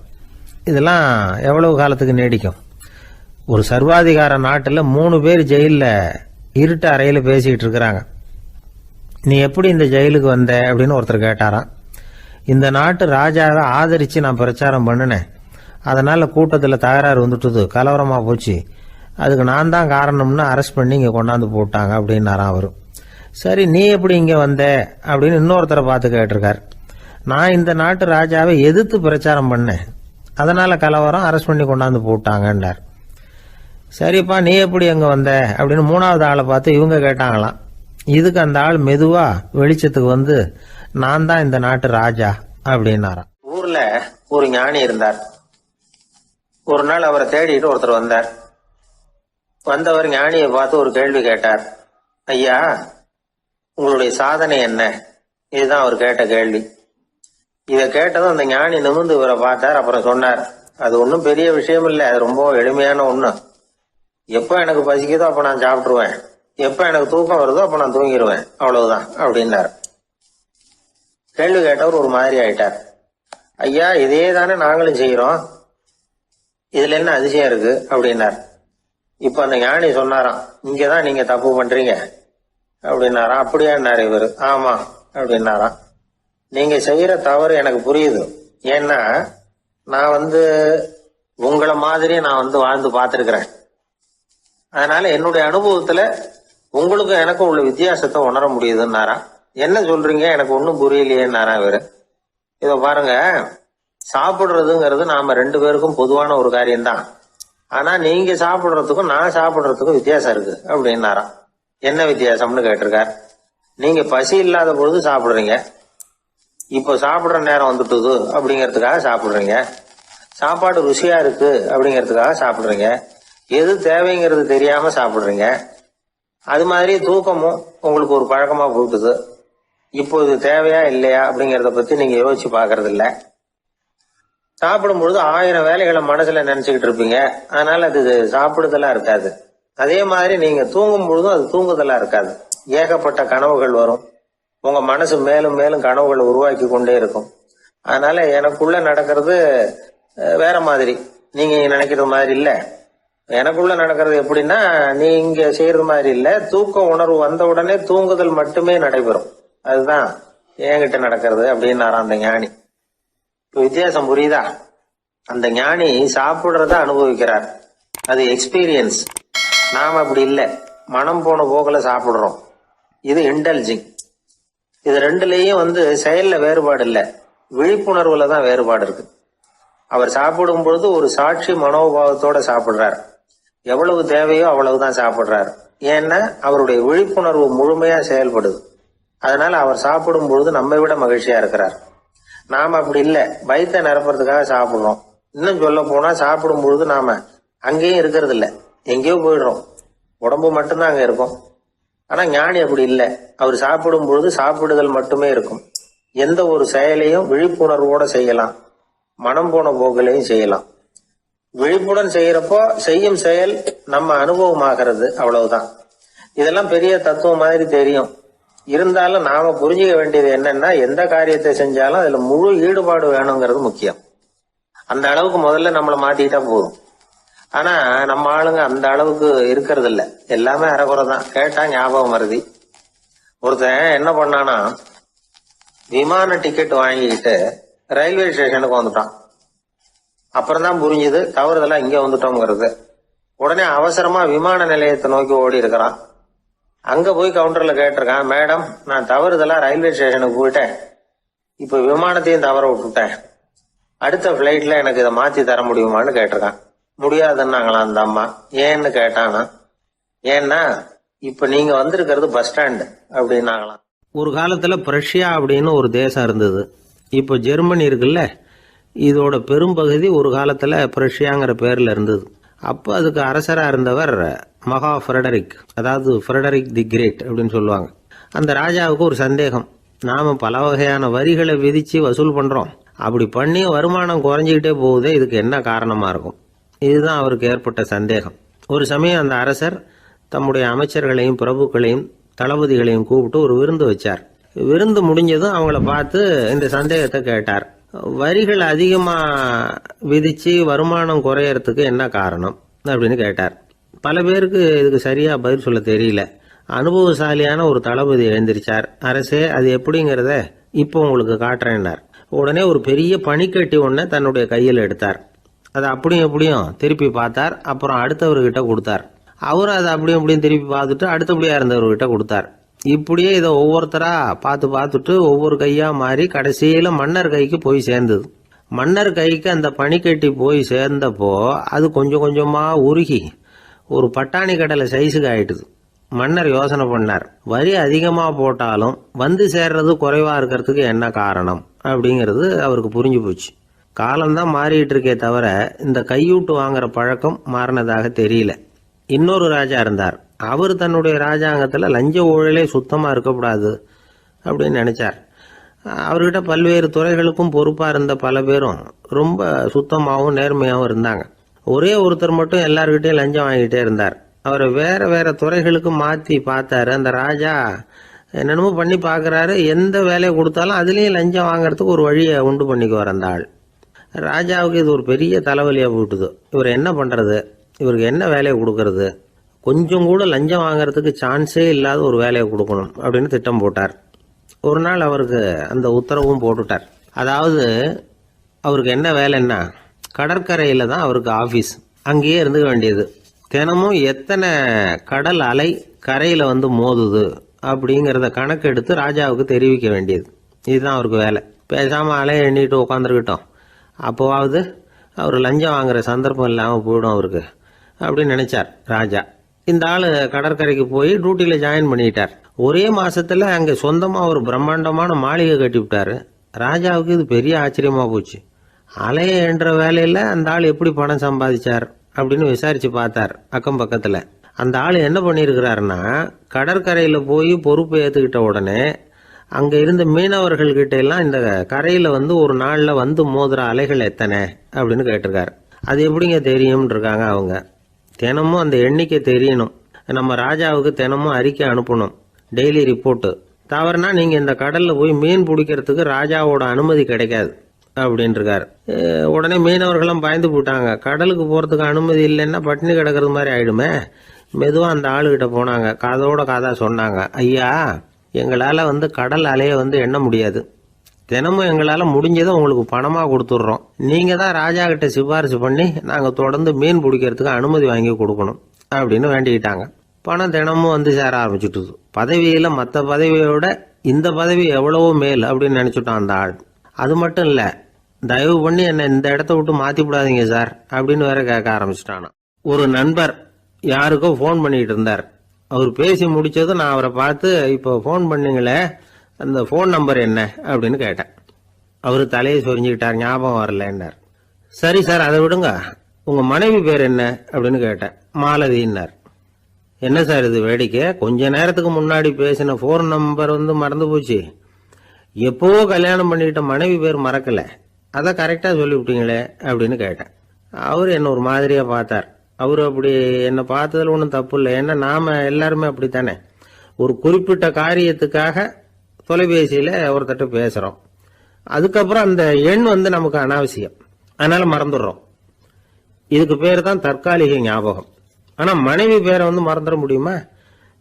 இதெல்லாம் எவ்வளவு காலத்துக்கு நீடிக்கும்? ஒரு சர்வாதிகார நாட்டில் 3 பேர் ஜெயில இருட்டு அறையில பேசிக்கிட்டு இருக்கிறாங்க. நீ எப்படி இந்த ஜெயிலுக்கு வந்த அப்படின்னு ஒருத்தர் கேட்டாராம். இந்த நாட்டு ராஜாவை ஆதரிச்சு நான் பிரச்சாரம் பண்ணினேன், அதனால கூட்டத்தில் தகராறு வந்துட்டுது, கலவரமா போச்சு, அதுக்கு நான் தான் காரணம்னு அரெஸ்ட் பண்ணி இங்க கொண்டாந்து போட்டாங்க அப்படின்னாராம் அவரு. சரி, நீ எப்படி இங்க வந்த அப்படின்னு இன்னொருத்தரை பார்த்து கேட்டிருக்கார். நான் இந்த நாட்டு ராஜாவை எதிர்த்து பிரச்சாரம் பண்ணேன், அதனால கலவரம், அரெஸ்ட் பண்ணி கொண்டாந்து போட்டாங்கன்னார். சரிப்பா, நீ எப்படி அங்க வந்த அப்படின்னு 3வது ஆளை பார்த்து இவங்க கேட்டாங்களாம். இதுக்கு அந்த ஆள் மெதுவா வெளிச்சத்துக்கு நான் தான் இந்த நாட்டு ராஜா அப்படின்னாராம். ஊர்ல ஒரு ஞானி இருந்தார். ஒரு நாள் அவரை தேடிட்டு ஒருத்தர் வந்தார். வந்தவர் ஞானியை பார்த்து ஒரு கேள்வி கேட்டார். ஐயா, உங்களுடைய சாதனை என்ன? இதுதான் அவர் கேட்ட கேள்வி. இதை கேட்டதும் அந்த ஞானி நிமிர்ந்து இவரை பார்த்தார். அப்புறம் சொன்னார், அது ஒன்றும் பெரிய விஷயம் இல்லை, அது ரொம்ப எளிமையான ஒண்ணு. எப்ப எனக்கு பசிக்குதோ அப்ப நான் சாப்பிட்டுருவேன், எப்ப எனக்கு தூக்கம் வருதோ அப்ப நான் தூங்கிடுவேன், அவ்வளவுதான் அப்படின்னார். கேள்வி கேட்டவர் ஒரு மாதிரி ஆயிட்டார். ஐயா, இதே தானே நாங்களும் செய்யறோம், இதுல என்ன அதிசயம் இருக்கு அப்படின்னார். இப்ப அந்த ஞானி சொன்னாராம், இங்கதான் நீங்க தப்பு பண்றீங்க அப்படின்னாராம். அப்படியான்னாரு இவரு. ஆமா அப்படின்னாராம். நீங்க செய்யற தவறு எனக்கு புரியுது. ஏன்னா நான் உங்களை மாதிரி நான் வாழ்ந்து பார்த்திருக்கிறேன். அதனால என்னுடைய அனுபவத்துல உங்களுக்கும் எனக்கும் உள்ள வித்தியாசத்தை உணர முடியுதுன்னாரா. என்ன சொல்றீங்க, எனக்கு ஒன்றும் புரியலையேன்னாரா இவரு. இத பாருங்க, சாப்பிடுறதுங்கிறது நாம 2 பேருக்கும் பொதுவான ஒரு காரியம்தான். ஆனா நீங்க சாப்பிடுறதுக்கும் நான் சாப்பிடுறதுக்கும் வித்தியாசம் இருக்கு அப்படின்னாராம். என்ன வித்தியாசம்னு கேட்டிருக்கார். நீங்க பசி இல்லாத பொழுது சாப்பிடுறீங்க, இப்போ சாப்பிடுற நேரம் வந்துட்டுது அப்படிங்கிறதுக்காக சாப்பிடுறீங்க. சாப்பாடு ருசியா இருக்கு அப்படிங்கிறதுக்காக சாப்பிடுறீங்க. எது தேவைங்கிறது தெரியாம சாப்பிடுறீங்க. அது மாதிரி தூக்கமும் உங்களுக்கு ஒரு பழக்கமா போட்டுது. இப்போ இது தேவையா இல்லையா அப்படிங்கறத பத்தி நீங்க யோசிச்சு பாக்குறது இல்ல. சாப்பிடும் பொழுது 1000 வேலைகளை மனசுல நினைச்சுக்கிட்டு இருப்பீங்க. அதனால அது சாப்பிடுதலா இருக்காது. அதே மாதிரி நீங்க தூங்கும் பொழுதும் அது தூங்குதலா இருக்காது. ஏகப்பட்ட கனவுகள் வரும். உங்க மனசு மேலும் மேலும் கனவுகளை உருவாக்கி கொண்டே இருக்கும். அதனால எனக்குள்ள நடக்கிறது வேற மாதிரி, நீங்க நினைக்கிறது மாதிரி இல்ல. எனக்குள்ள நடக்கிறது எப்படின்னா, நீங்க செய்யறது மாதிரி இல்ல. தூக்க உணர்வு வந்த உடனே தூங்குதல் மட்டுமே நடைபெறும். அதுதான் என்கிட்ட நடக்கிறது அப்படின்னாராம் அந்த ஞானி. வித்தியாசம் புரியுதா? அந்த ஞானி சாப்பிடுறத அனுபவிக்கிறார், அது எக்ஸ்பீரியன்ஸ். நாம அப்படி இல்ல, மனம் போன போக்குல சாப்பிடுறோம். இது இன்டெலிஜிங். இது ரெண்டுலயும் செயல்ல வேறுபாடு இல்ல, விழிப்புணர்வுல தான் வேறுபாடு இருக்கு. அவர் சாப்பிடும் பொழுது ஒரு சாட்சி மனோபாவத்தோட சாப்பிடுறார். எவ்வளவு தேவையோ அவ்வளவுதான் சாப்பிடுறார். ஏன்னா அவருடைய விழிப்புணர்வு முழுமையா செயல்படுது. அதனால அவர் சாப்பிடும் பொழுது நம்மை விட மகிழ்ச்சியா இருக்கிறார். நாம அப்படி இல்ல, வயிற்றை நிரப்புறதுக்காக சாப்பிடுறோம். இன்னும் சொல்ல போனா சாப்பிடும் பொழுது நாம அங்கேயும் இருக்கிறது இல்ல, எங்கேயோ போயிடுறோம். உடம்பு மட்டும்தான் அங்க இருக்கும். ஆனா ஞானி அப்படி இல்ல. அவர் சாப்பிடும் பொழுது சாப்பிடுதல் மட்டுமே இருக்கும். எந்த ஒரு செயலையும் விழிப்புணர்வோட செய்யலாம், மனம் போன போக்கிலையும் செய்யலாம். விழிப்புடன் செய்யறப்போ செய்யும் செயல் நம்ம அனுபவமாகிறது, அவ்வளவுதான். இதெல்லாம் பெரிய தத்துவம் மாதிரி தெரியும். இருந்தாலும் நாம புரிஞ்சுக்க வேண்டியது என்னன்னா, எந்த காரியத்தை செஞ்சாலும் அதுல முழு ஈடுபாடு வேணுங்கிறது முக்கியம். அந்த அளவுக்கு முதல்ல நம்மளை மாத்திக்கிட்டா போதும். ஆனா நம்ம ஆளுங்க அந்த அளவுக்கு இருக்கிறது இல்ல, எல்லாமே அரைகுறை தான். கேட்டா ஞாபகம் வருது. ஒருத்தன் என்ன பண்ணானா, விமான டிக்கெட் வாங்கிக்கிட்டு ரயில்வே ஸ்டேஷனுக்கு வந்துட்டான். அப்புறம் தான் புரிஞ்சுது தவறுதெல்லாம் இங்க வந்துட்டோங்கிறது. உடனே அவசரமா விமான நிலையத்தை நோக்கி ஓடி இருக்கிறான். அங்க போய் கவுண்டர்ல கேட்டிருக்கான், மேடம் நான் தவறுதெல்லாம் ரயில்வே ஸ்டேஷனுக்கு போயிட்டேன், இப்ப விமானத்தையும் தவற விட்டுட்டேன், அடுத்த பிளைட்ல எனக்கு இதை மாத்தி தர முடியுமான்னு கேட்டிருக்கான். முடியாதுன்னாங்களாம் அந்த அம்மா. ஏன்னு கேட்டானா, ஏன்னா இப்ப நீங்க வந்திருக்கிறது பஸ் ஸ்டாண்டு அப்படின்னாங்களாம். ஒரு காலத்துல பிரஷ்யா அப்படின்னு ஒரு தேசம் இருந்தது. இப்போ ஜெர்மனி இருக்குல்ல, இதோட பெரும்பகுதி ஒரு காலத்துல பிரஷ்யாங்கிற பேர்ல இருந்தது. அப்போ அதுக்கு அரசரா இருந்தவர் மகா ஃப்ரெடரிக், அதாவது ஃப்ரெடரிக் தி கிரேட் அப்படின்னு சொல்லுவாங்க. அந்த ராஜாவுக்கு ஒரு சந்தேகம், நாம பல வகையான வரிகளை விதிச்சு வசூல் பண்றோம், அப்படி பண்ணி வருமானம் குறைஞ்சிக்கிட்டே போகுதே, இதுக்கு என்ன காரணமா இருக்கும்? இதுதான் அவருக்கு ஏற்பட்ட சந்தேகம். ஒரு சமயம் அந்த அரசர் தம்முடைய அமைச்சர்களையும் பிரபுக்களையும் தளபதிகளையும் கூப்பிட்டு ஒரு விருந்து வச்சார். விருந்து முடிஞ்சதும் அவங்கள பார்த்து இந்த சந்தேகத்தை கேட்டார். வரிகள் அதிகமா விதிச்சு வருமானம் குறையறதுக்கு என்ன காரணம் அப்படின்னு கேட்டார். பல பேருக்கு இதுக்கு சரியா பதில் சொல்ல தெரியல. அனுபவசாலியான ஒரு தளபதி எழுந்திருச்சார். அரசே, அது எப்படிங்கிறத இப்போ உங்களுக்கு காட்டுறேன்னார். உடனே ஒரு பெரிய பனிக்கட்டி ஒன்றை தன்னுடைய கையில் எடுத்தார். அதை அப்படியும் எப்படியும் திருப்பி பார்த்தார். அப்புறம் அடுத்தவர்கிட்ட கொடுத்தார். அவரும் அதை அப்படியும் எப்படியும் திருப்பி பார்த்துட்டு அடுத்தபடியா இருந்தவர்கிட்ட கொடுத்தார். இப்படியே இதை ஒவ்வொருத்தரா பார்த்துட்டு ஒவ்வொரு கையா மாறி கடைசியில மன்னர் கைக்கு போய் சேர்ந்தது. மன்னர் கைக்கு அந்த பனிக்கட்டி போய் சேர்ந்தப்போ அது கொஞ்சம் கொஞ்சமா உருகி ஒரு பட்டாணி கடலை சைஸுக்கு ஆயிட்டுது. மன்னர் யோசனை பண்ணார், வரி அதிகமா போட்டாலும் வந்து சேர்றது குறைவா இருக்கிறதுக்கு என்ன காரணம் அப்படிங்கிறது அவருக்கு புரிஞ்சு போச்சு. காலம்தான் மாறிட்டு இருக்கே தவிர இந்த கையூட்டு வாங்குற பழக்கம் மாறினதாக தெரியல. இன்னொரு ராஜா இருந்தார். அவர் தன்னுடைய ராஜாங்கத்தில் லஞ்ச ஊழலே சுத்தமாக இருக்கக்கூடாது அப்படின்னு நினைச்சார். அவர்கிட்ட பல்வேறு துறைகளுக்கும் பொறுப்பாக இருந்த பல பேரும் ரொம்ப சுத்தமாகவும் நேர்மையாகவும் இருந்தாங்க. ஒரே ஒருத்தர் மட்டும் எல்லார்கிட்டையும் லஞ்சம் வாங்கிட்டே இருந்தார். அவரை வேற வேற துறைகளுக்கு மாற்றி பார்த்தாரு. அந்த ராஜா என்னென்னமோ பண்ணி பார்க்குறாரு. எந்த வேலையை கொடுத்தாலும் அதுலேயும் லஞ்சம் வாங்குறதுக்கு ஒரு வழியை உண்டு பண்ணிக்குவார் அந்த ஆள். ராஜாவுக்கு இது ஒரு பெரிய தலைவலியாக போட்டுது. இவர் என்ன பண்ணுறது, இவருக்கு என்ன வேலையை கொடுக்கறது, கொஞ்சம் கூட லஞ்சம் வாங்கறதுக்கு சான்ஸே இல்லாத ஒரு வேலையை கொடுக்கணும் அப்படின்னு திட்டம் போட்டார். ஒரு நாள் அவருக்கு அந்த உத்தரவும் போட்டுட்டார். அதாவது அவருக்கு என்ன வேலைன்னா, கடற்கரையில் தான் அவருக்கு ஆஃபீஸ், அங்கேயே இருந்துக்க வேண்டியது. தினமும் எத்தனை கடல் அலை கரையில வந்து மோதுது அப்படிங்கிறத கணக்கெடுத்து ராஜாவுக்கு தெரிவிக்க வேண்டியது. இதுதான் அவருக்கு வேலை. பேசாம அலையை எண்ணிட்டு உட்காந்துருக்கட்டும், அப்போவாவது அவர் லஞ்சம் வாங்குற சந்தர்ப்பம் இல்லாமல் போயிடும் அவருக்கு அப்படின்னு நினைச்சார் ராஜா. இந்த ஆள் கடற்கரைக்கு போய் டியூட்டியில் ஜாயின் பண்ணிட்டார். ஒரே மாசத்துல அங்கே சொந்தமாக ஒரு பிரம்மாண்டமான மாளிகை கட்டி விட்டாரு. ராஜாவுக்கு இது பெரிய ஆச்சரியமா போச்சு. அலையை என்ற வேலையில் அந்த ஆள் எப்படி பணம் சம்பாதிச்சார் அப்படின்னு விசாரிச்சு பார்த்தார் அக்கம் பக்கத்தில். அந்த ஆள் என்ன பண்ணியிருக்கிறாருன்னா, கடற்கரையில் போய் பொறுப்பை ஏற்றுக்கிட்ட உடனே அங்கே இருந்த மீனவர்கள்கிட்ட எல்லாம் இந்த கரையில் வந்து ஒரு நாளில் வந்து மோதுற அலைகள் எத்தனை அப்படின்னு கேட்டிருக்காரு. அது எப்படிங்க தெரியும்னு இருக்காங்க அவங்க. தினமும் அந்த எண்ணிக்கை தெரியணும். நம்ம ராஜாவுக்கு தினமும் அறிக்கை அனுப்பணும், டெய்லி ரிப்போர்ட்டு. தவறுனா நீங்கள் இந்த கடலில் போய் மீன் பிடிக்கிறதுக்கு ராஜாவோட அனுமதி கிடைக்காது அப்படின்னு இருக்காரு. உடனே மீனவர்களும் பயந்து போட்டாங்க. கடலுக்கு போகிறதுக்கு அனுமதி இல்லைன்னா பட்டினி கிடக்கிறது மாதிரி ஆயிடுமே. மெதுவாக அந்த ஆளுகிட்ட போனாங்க, காதோட காதா சொன்னாங்க, ஐயா எங்களால் வந்து கடல் அலையை வந்து எண்ண முடியாது. தினமும் எங்களால் முடிஞ்சதை உங்களுக்கு பணமாக கொடுத்துட்றோம். நீங்கள் தான் ராஜா கிட்ட சிபாரிசு பண்ணி நாங்கள் தொடர்ந்து மீன் பிடிக்கிறதுக்கு அனுமதி வாங்கி கொடுக்கணும் அப்படின்னு வேண்டிக்கிட்டாங்க. பணம் தினமும் வந்து சேர ஆரம்பிச்சுட்டுது. பதவியில் மற்ற பதவியோட இந்த பதவி எவ்வளவோ மேல் அப்படின்னு நினச்சிட்டான் அந்த ஆள். அது மட்டும் இல்லை, தயவு பண்ணி என்னை இந்த இடத்த விட்டு மாற்றி விடாதீங்க சார் அப்படின்னு வேற கேட்க ஆரம்பிச்சிட்டானா. ஒரு நண்பர் யாருக்கோ ஃபோன் பண்ணிட்டு இருந்தார். அவர் பேசி முடிச்சதும் நான் அவரை பார்த்து, இப்போ ஃபோன் பண்ணீங்களே அந்த ஃபோன் நம்பர் என்ன அப்படின்னு கேட்டேன். அவர் தலையை சொரிஞ்சுக்கிட்டார், ஞாபகம் வரலன்னார். சரி சார் அதை விடுங்க, உங்கள் மனைவி பேர் என்ன அப்படின்னு கேட்டேன். மாலதின்னார். என்ன சார் இது வேடிக்கை, கொஞ்ச நேரத்துக்கு முன்னாடி பேசின ஃபோன் நம்பர் வந்து மறந்து போச்சு. எப்போவோ கல்யாணம் பண்ணிக்கிட்ட மனைவி பேர் மறக்கல, அதை கரெக்டாக சொல்லிவிட்டீங்களே அப்படின்னு கேட்டேன். அவர் என்ன ஒரு மாதிரியாக பார்த்தார். அவர் அப்படி என்னை பார்த்ததில் ஒன்றும் தப்பு இல்லை, ஏன்னா நாம் எல்லாருமே அப்படித்தானே. ஒரு குறிப்பிட்ட காரியத்துக்காக தொலைபேசியில் ஒருத்தட்ட பேசுகிறோம், அதுக்கப்புறம் அந்த எண் வந்து நமக்கு அனாவசியம், அதனால் மறந்துடுறோம். இதுக்கு பேர் தான் தற்காலிக ஞாபகம். ஆனால் மனைவி பேரை வந்து மறந்துட முடியுமா?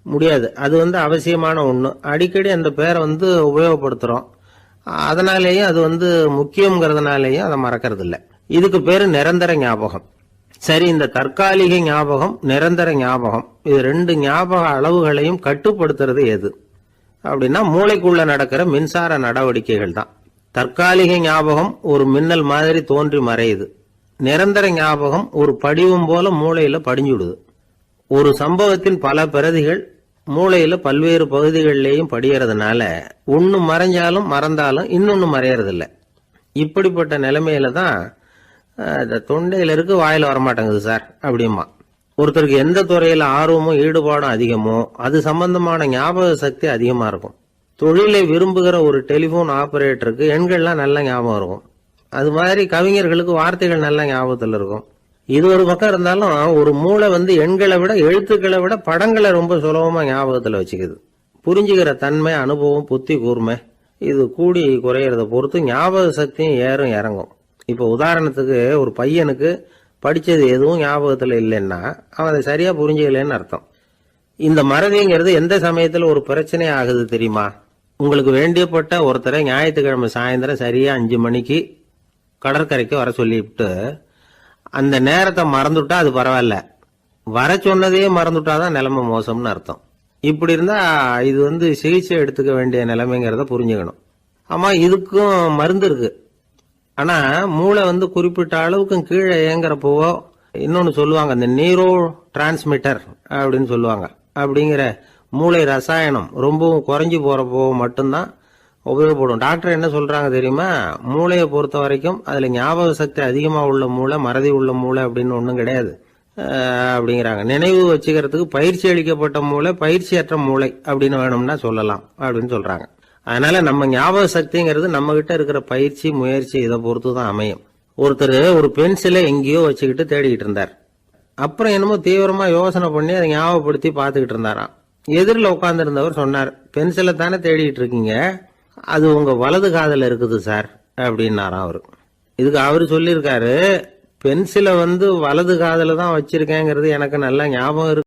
முடியாது. அது வந்து அவசியமான ஒன்று. அடிக்கடி அந்த பேரை வந்து உபயோகப்படுத்துகிறோம், அதனாலேயும் அது வந்து முக்கியங்கிறதுனாலேயும் அதை மறக்கிறது இல்லை. இதுக்கு பேர் நிரந்தர ஞாபகம். சரி, இந்த தற்காலிக ஞாபகம், நிரந்தர ஞாபகம், இது ரெண்டு ஞாபக அளவுகளையும் கட்டுப்படுத்துறது எது அப்படின்னா மூளைக்குள்ள நடக்கிற மின்சார நடவடிக்கைகள் தான். தற்காலிக ஞாபகம் ஒரு மின்னல் மாதிரி தோன்றி மறையுது. நிரந்தர ஞாபகம் ஒரு படிவம் போல மூளையில படிஞ்சுடுது. ஒரு சம்பவத்தின் பல பிரதிகள் மூளையில பல்வேறு பகுதிகளிலேயும் படியறதுனால ஒன்னு மறைஞ்சாலும் மறந்தாலும் இன்னொன்னு மறையறதில்லை. இப்படிப்பட்ட நிலைமையில தான் தொண்டையில இருக்கு, வாயில வரமாட்டேங்குது சார் அப்படிமா. ஒருத்தருக்கு எந்த துறையில ஆர்வமும் ஈடுபாடும் அதிகமோ அது சம்பந்தமான ஞாபக சக்தி அதிகமா இருக்கும். தொழிலை விரும்புகிற ஒரு டெலிபோன் ஆபரேட்டருக்கு எண்கள்லாம் நல்ல ஞாபகம் இருக்கும். அது மாதிரி கவிஞர்களுக்கு வார்த்தைகள் நல்ல ஞாபகத்தில் இருக்கும். இது ஒரு பக்கம் இருந்தாலும் ஒரு மூளை வந்து எண்களை விட எழுத்துக்களை விட படங்களை ரொம்ப சுலபமா ஞாபகத்தில் வச்சுக்குது. புரிஞ்சுக்கிற தன்மை, அனுபவம், புத்தி கூர்மை இது கூடி குறையிறத பொறுத்து ஞாபக சக்தியும் ஏறும் இறங்கும். இப்போ உதாரணத்துக்கு ஒரு பையனுக்கு படிச்சது எதுவும் ஞாபகத்தில் இல்லைன்னா அவன் அதை சரியா புரிஞ்சுக்கலன்னு அர்த்தம். இந்த மறதிங்கிறது எந்த சமயத்தில் ஒரு பிரச்சனை ஆகுது தெரியுமா? உங்களுக்கு வேண்டியப்பட்ட ஒருத்தரை ஞாயிற்றுக்கிழமை சாயந்தரம் சரியா 5 மணிக்கு கடற்கரைக்கு வர சொல்லிவிட்டு அந்த நேரத்தை மறந்துட்டா அது பரவாயில்ல, வர சொன்னதையே மறந்துட்டாதான் நிலைமை மோசம்னு அர்த்தம். இப்படி இருந்தா இது வந்து சிகிச்சை எடுத்துக்க வேண்டிய நிலைமைங்கிறத புரிஞ்சுக்கணும். ஆமா, இதுக்கும் மருந்து இருக்கு. ஆனா மூளை வந்து குறிப்பிட்ட அளவுக்கும் கீழே இயங்குறப்போவோ இன்னொன்னு சொல்லுவாங்க, இந்த நியூரோ டிரான்ஸ்மிட்டர் அப்படின்னு சொல்லுவாங்க. அப்படிங்கிற மூளை ரசாயனம் ரொம்பவும் குறைஞ்சி போறப்போ மட்டும்தான் உபயோகப்படும். டாக்டர் என்ன சொல்றாங்க தெரியுமா? மூளையை பொறுத்த வரைக்கும் அதுல ஞாபக சக்தி அதிகமா உள்ள மூளை, மறதி உள்ள மூளை அப்படின்னு ஒன்றும் கிடையாது அப்படிங்கிறாங்க. நினைவு வச்சுக்கிறதுக்கு பயிற்சி அளிக்கப்பட்ட மூளை, பயிற்சியற்ற மூளை அப்படின்னு வேணும்னா சொல்லலாம் அப்படின்னு சொல்றாங்க. அதனால நம்ம ஞாபக சக்திங்கிறது நம்ம கிட்ட இருக்கிற பயிற்சி, முயற்சி இதை பொறுத்து தான் அமையும். ஒருத்தர் ஒரு பென்சிலை எங்கேயோ வச்சுக்கிட்டு தேடிக்கிட்டு இருந்தார். அப்புறம் என்னமோ தீவிரமா யோசனை பண்ணி அதை ஞாபகப்படுத்தி பார்த்துக்கிட்டு இருந்தாராம். எதிரில் உட்கார்ந்து இருந்தவர் சொன்னார், பென்சிலை தானே தேடிட்டு இருக்கீங்க, அது உங்க வலது காதில் இருக்குது சார் அப்படின்னாராம் அவரு. இதுக்கு அவரு சொல்லியிருக்காரு, பென்சிலை வந்து வலது காதில் தான் வச்சிருக்கேங்கிறது எனக்கு நல்லா ஞாபகம் இருக்கு.